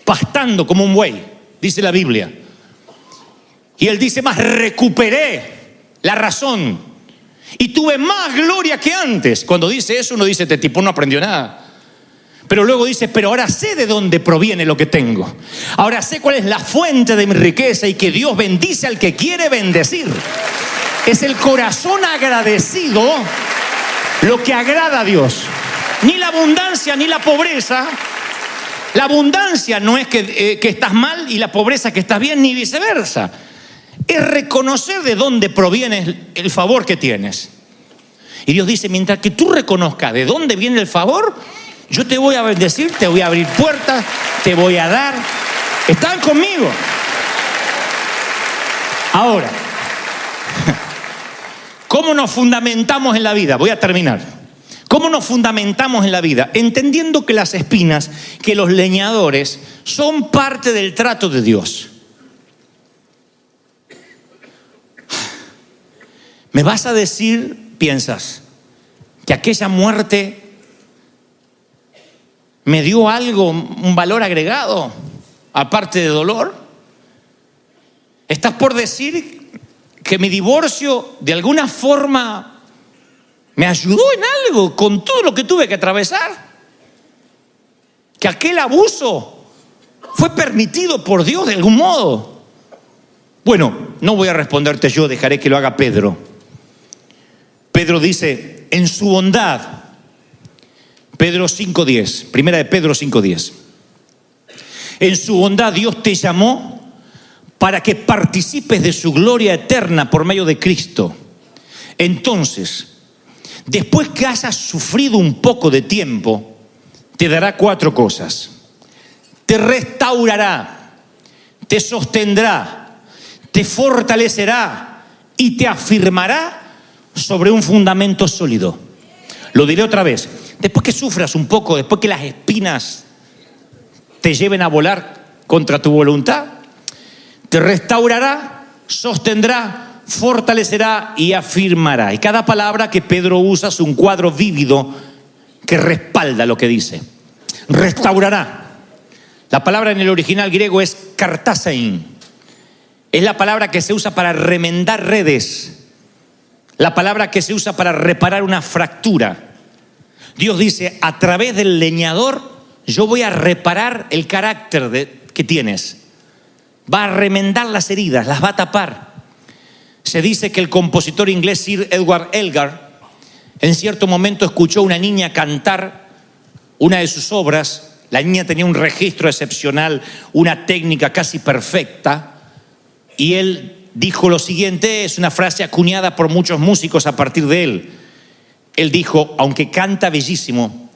[SPEAKER 1] pastando como un buey, dice la Biblia. Y él dice más: recuperé la razón y tuve más gloria que antes. Cuando dice eso uno dice: este tipo no aprendió nada. Pero luego dice: pero ahora sé de dónde proviene lo que tengo. Ahora sé cuál es la fuente de mi riqueza y que Dios bendice al que quiere bendecir. Es el corazón agradecido lo que agrada a Dios. Ni la abundancia ni la pobreza. La abundancia no es que estás mal y la pobreza que estás bien, ni viceversa. Es reconocer de dónde proviene el favor que tienes. Y Dios dice: mientras que tú reconozcas de dónde viene el favor, yo te voy a bendecir, te voy a abrir puertas, te voy a dar. ¿Están conmigo? Ahora, ¿cómo nos fundamentamos en la vida? Voy a terminar. ¿Cómo nos fundamentamos en la vida? Entendiendo que las espinas, que los leñadores, son parte del trato de Dios. ¿Me vas a decir, piensas, que aquella muerte me dio algo, un valor agregado, aparte de dolor? ¿Estás por decir que mi divorcio de alguna forma me ayudó en algo con todo lo que tuve que atravesar? ¿Que aquel abuso fue permitido por Dios de algún modo? Bueno, no voy a responderte yo, dejaré que lo haga Pedro. Pedro dice, en su bondad, Pedro 5:10, primera de Pedro 5:10. En su bondad Dios te llamó para que participes de su gloria eterna por medio de Cristo. Entonces, después que hayas sufrido un poco de tiempo, te dará 4 cosas. Te restaurará, te sostendrá, te fortalecerá y te afirmará sobre un fundamento sólido. Lo diré otra vez. Después que sufras un poco, después que las espinas te lleven a volar contra tu voluntad, te restaurará, sostendrá, fortalecerá y afirmará. Y cada palabra que Pedro usa es un cuadro vívido que respalda lo que dice. Restaurará. La palabra en el original griego es kartasein. Es la palabra que se usa para remendar redes. La palabra que se usa para reparar una fractura. Dios dice, a través del leñador, yo voy a reparar el carácter que tienes. Va a remendar las heridas, las va a tapar. Se dice que el compositor inglés Sir Edward Elgar en cierto momento escuchó a una niña cantar una de sus obras. La niña tenía un registro excepcional, una técnica casi perfecta, y él dijo lo siguiente, es una frase acuñada por muchos músicos a partir de él. Él dijo, aunque canta bellísimo,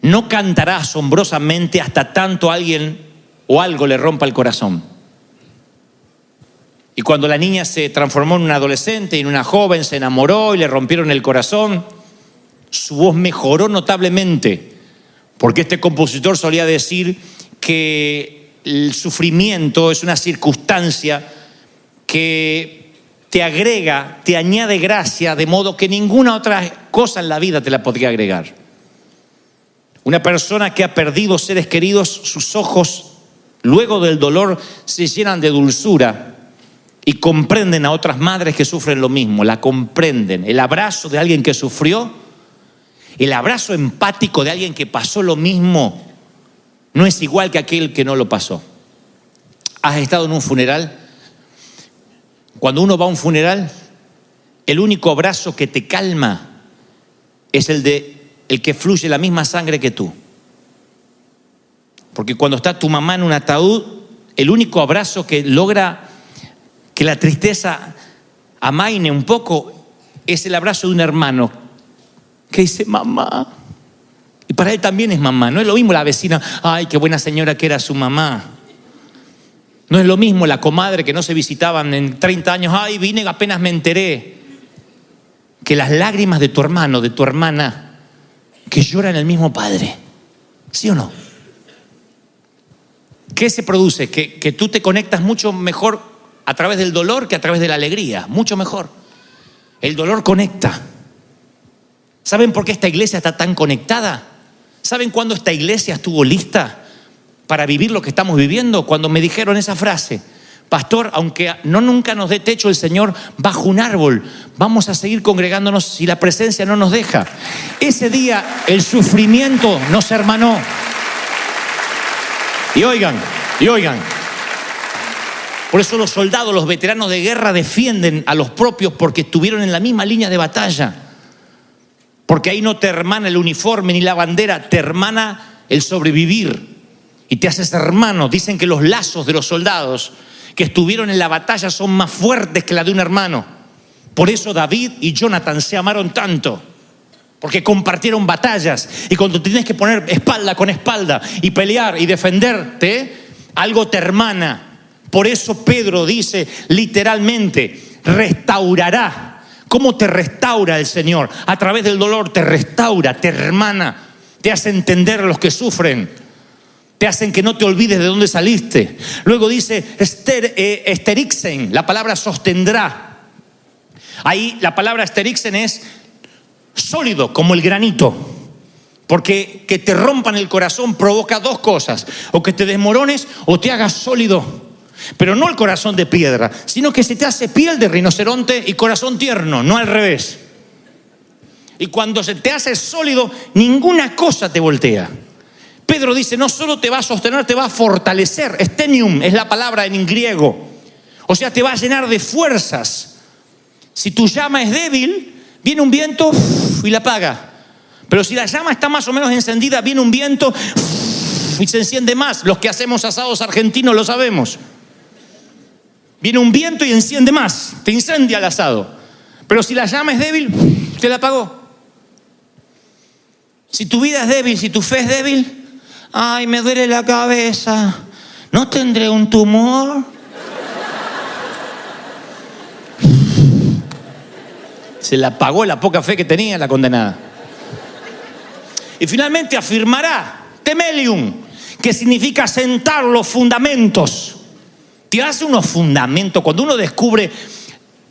[SPEAKER 1] no cantará asombrosamente hasta tanto alguien o algo le rompa el corazón. Y cuando la niña se transformó en una adolescente y en una joven, se enamoró y le rompieron el corazón, su voz mejoró notablemente. Porque este compositor solía decir que el sufrimiento es una circunstancia que te agrega, te añade gracia, de modo que ninguna otra cosa en la vida te la podría agregar. Una persona que ha perdido seres queridos, sus ojos, luego del dolor, se llenan de dulzura y comprenden a otras madres que sufren lo mismo, la comprenden. El abrazo de alguien que sufrió, el abrazo empático de alguien que pasó lo mismo no es igual que aquel que no lo pasó. ¿Has estado en un funeral? Cuando uno va a un funeral, el único abrazo que te calma es el que fluye la misma sangre que tú. Porque cuando está tu mamá en un ataúd, el único abrazo que logra que la tristeza amaine un poco es el abrazo de un hermano que dice mamá, y para él también es mamá. No es lo mismo la vecina, ay, qué buena señora que era su mamá. No es lo mismo la comadre que no se visitaban en 30 años, ay, vine apenas me enteré, que las lágrimas de tu hermano, de tu hermana, que lloran el mismo padre. ¿Sí o no? ¿Qué se produce? Que tú te conectas mucho mejor a través del dolor que a través de la alegría, mucho mejor. El dolor conecta. ¿Saben por qué esta iglesia está tan conectada? ¿Saben cuándo esta iglesia estuvo lista para vivir lo que estamos viviendo? Cuando me dijeron esa frase, pastor, aunque no nunca nos dé techo el Señor bajo un árbol, vamos a seguir congregándonos si la presencia no nos deja. Ese día el sufrimiento nos hermanó. Y oigan, por eso los soldados, los veteranos de guerra defienden a los propios porque estuvieron en la misma línea de batalla. Porque ahí no te hermana el uniforme ni la bandera, te hermana el sobrevivir y te haces hermano. Dicen que los lazos de los soldados que estuvieron en la batalla son más fuertes que la de un hermano. Por eso David y Jonathan se amaron tanto, porque compartieron batallas, y cuando tienes que poner espalda con espalda y pelear y defenderte, algo te hermana. Por eso Pedro dice literalmente, restaurará. ¿Cómo te restaura el Señor? A través del dolor te restaura, te hermana, te hace entender a los que sufren, te hacen que no te olvides de dónde saliste. Luego dice esterixen, la palabra sostendrá. Ahí la palabra esterixen es sólido, como el granito. Porque que te rompan el corazón provoca 2 cosas: o que te desmorones o te hagas sólido. Pero no el corazón de piedra, sino que se te hace piel de rinoceronte y corazón tierno, no al revés. Y cuando se te hace sólido, ninguna cosa te voltea. Pedro dice, no solo te va a sostener, te va a fortalecer. Stenium es la palabra en griego. O sea, te va a llenar de fuerzas. Si tu llama es débil, viene un viento y la apaga. Pero si la llama está más o menos encendida, viene un viento y se enciende más. Los que hacemos asados argentinos lo sabemos. Viene un viento y enciende más, te incendia el asado. Pero si la llama es débil, te la apagó. Si tu vida es débil, si tu fe es débil, ay, me duele la cabeza, ¿no tendré un tumor? Se la apagó la poca fe que tenía la condenada. Y finalmente afirmará, temelium, que significa sentar los fundamentos. Te hace unos fundamentos. Cuando uno descubre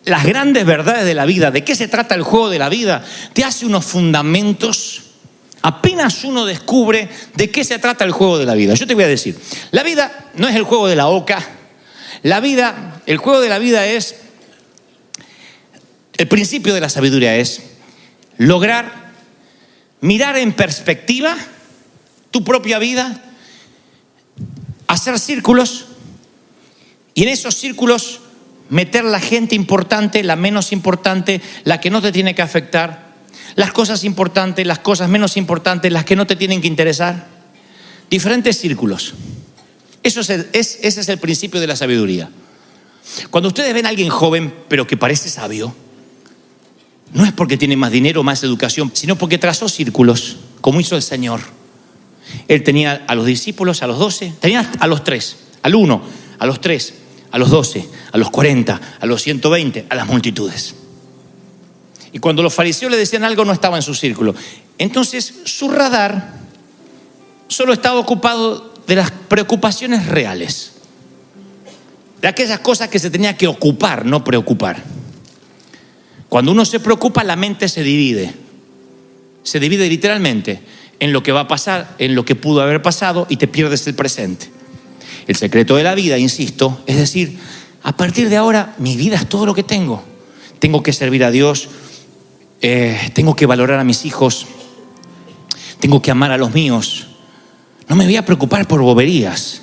[SPEAKER 1] las grandes verdades de la vida, de qué se trata el juego de la vida, te hace unos fundamentos. Apenas uno descubre de qué se trata el juego de la vida. Yo te voy a decir, la vida no es el juego de la oca. La vida, el juego de la vida es, el principio de la sabiduría es lograr mirar en perspectiva tu propia vida, hacer círculos y en esos círculos meter la gente importante, la menos importante, la que no te tiene que afectar, las cosas importantes, las cosas menos importantes, las que no te tienen que interesar. Diferentes círculos. Ese es el principio de la sabiduría. Cuando ustedes ven a alguien joven, pero que parece sabio, no es porque tiene más dinero o más educación, sino porque trazó círculos, como hizo el Señor. Él tenía a los discípulos, a los 12, tenía a los 3, al 1, a los 3, a los 12, a los 40, a los 120, a las multitudes. Y cuando los fariseos le decían algo, no estaba en su círculo. Entonces, su radar solo estaba ocupado de las preocupaciones reales, de aquellas cosas que se tenía que ocupar, no preocupar. Cuando uno se preocupa, la mente se divide literalmente en lo que va a pasar, en lo que pudo haber pasado, y te pierdes el presente. El secreto de la vida, insisto, es decir, a partir de ahora mi vida es todo lo que tengo. Tengo que servir a Dios, tengo que valorar a mis hijos, tengo que amar a los míos. No me voy a preocupar por boberías.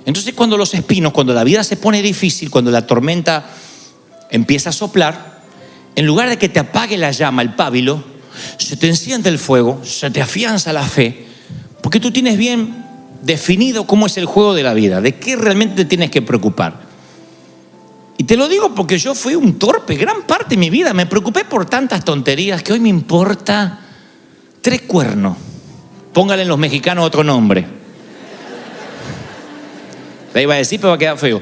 [SPEAKER 1] Entonces cuando los espinos, cuando la vida se pone difícil, cuando la tormenta empieza a soplar, en lugar de que te apague la llama, el pábilo, se te enciende el fuego, se te afianza la fe, porque tú tienes bien definido cómo es el juego de la vida, de qué realmente te tienes que preocupar. Y te lo digo porque yo fui un torpe, gran parte de mi vida me preocupé por tantas tonterías que hoy me importa 3 cuernos. Póngale en los mexicanos otro nombre. La iba a decir, pero va a quedar feo.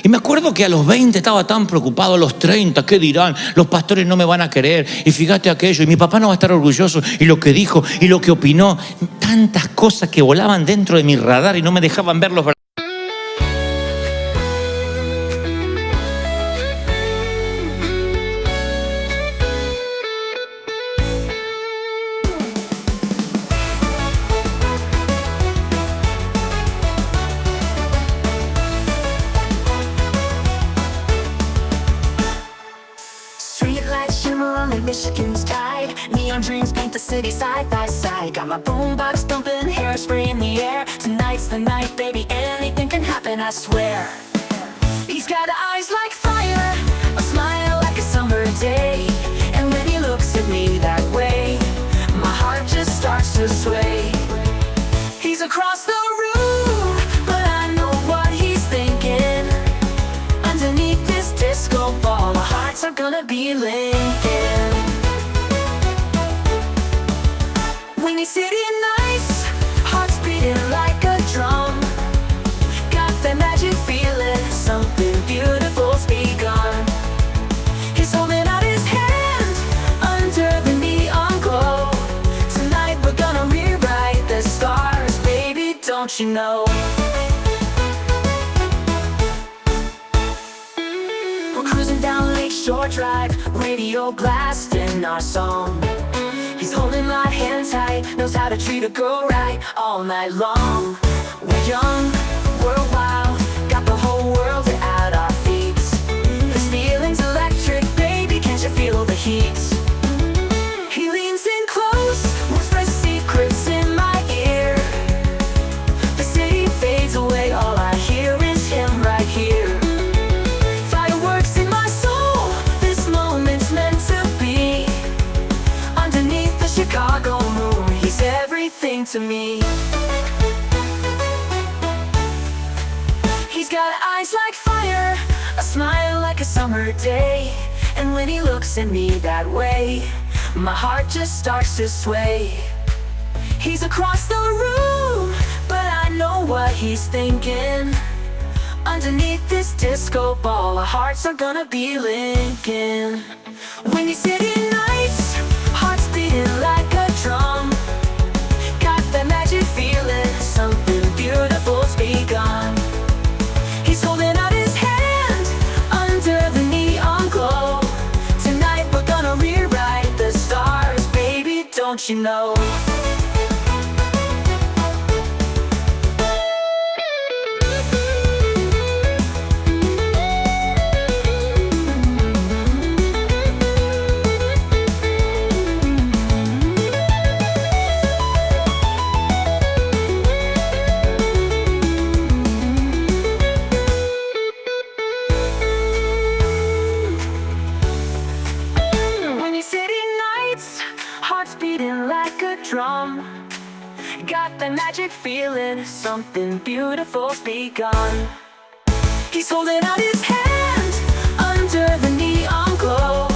[SPEAKER 1] Y me acuerdo que a los 20 estaba tan preocupado, a los 30, ¿qué dirán? Los pastores no me van a querer, y fíjate aquello, y mi papá no va a estar orgulloso, y lo que dijo, y lo que opinó. Tantas cosas que volaban dentro de mi radar y no me dejaban ver los verdaderos.
[SPEAKER 2] Michigan's tide, neon dreams paint the city side by side. Got my boombox thumping, hairspray in the air. Tonight's the night, baby, anything can happen, I swear. He's got eyes like fire, a smile like a summer day. And when he looks at me that way, my heart just starts to sway. He's across the room, but I know what he's thinking. Underneath this disco ball, our hearts are gonna be linking. When he's sitting nice, hearts beating like a drum. Got that magic feeling, something beautiful's begun. He's holding out his hand under the neon glow. Tonight we're gonna rewrite the stars, baby, don't you know? We're cruising down Lakeshore Drive, radio blasting our song. He's holding my hand tight, knows how to treat a girl right all night long. We're young, we're wild, got the whole world at our feet. This feeling's electric, baby, can't you feel the heat? He leans in close, whispers secrets in my ear. The city fades away, all I hear is him right here. Fireworks in my soul, this moment's meant to be. Underneath the Chicago moon, he's to me. He's got eyes like fire, a smile like a summer day. And when he looks at me that way, my heart just starts to sway. He's across the room, but I know what he's thinking. Underneath this disco ball, our hearts are gonna be linking. When he's city nights, hearts beating like a drum. Got that magic feeling, something beautiful's begun. He's holding out his hand under the neon glow. Tonight we're gonna rewrite the stars, baby, don't you know? Hearts beating like a drum. Got that magic feeling, something beautiful's begun. He's holding out his hand under the neon glow.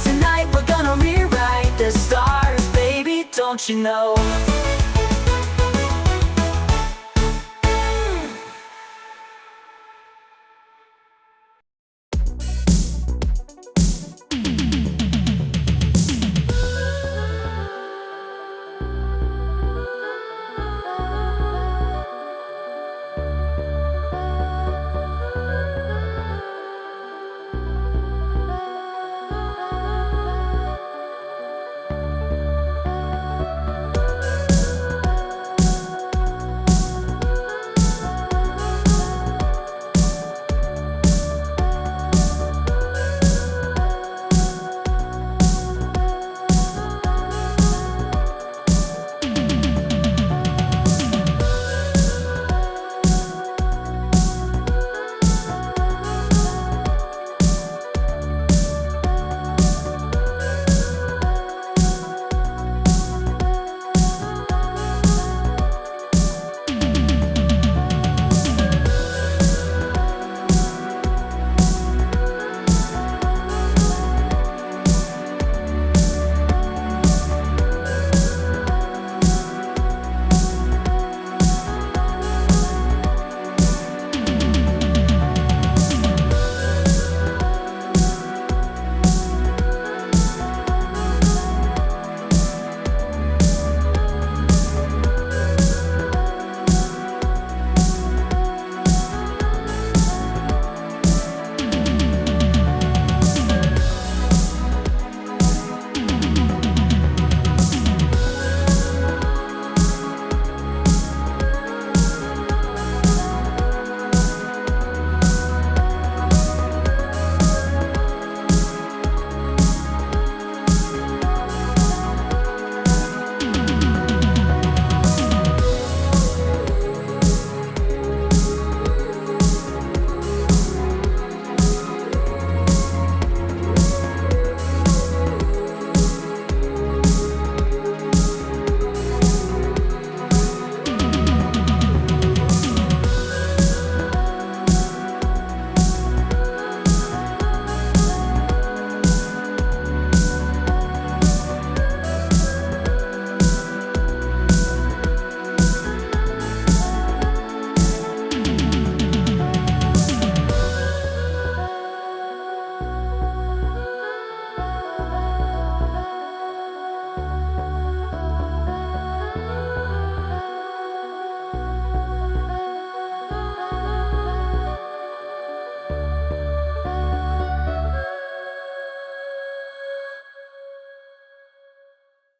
[SPEAKER 2] Tonight we're gonna rewrite the stars, baby, don't you know?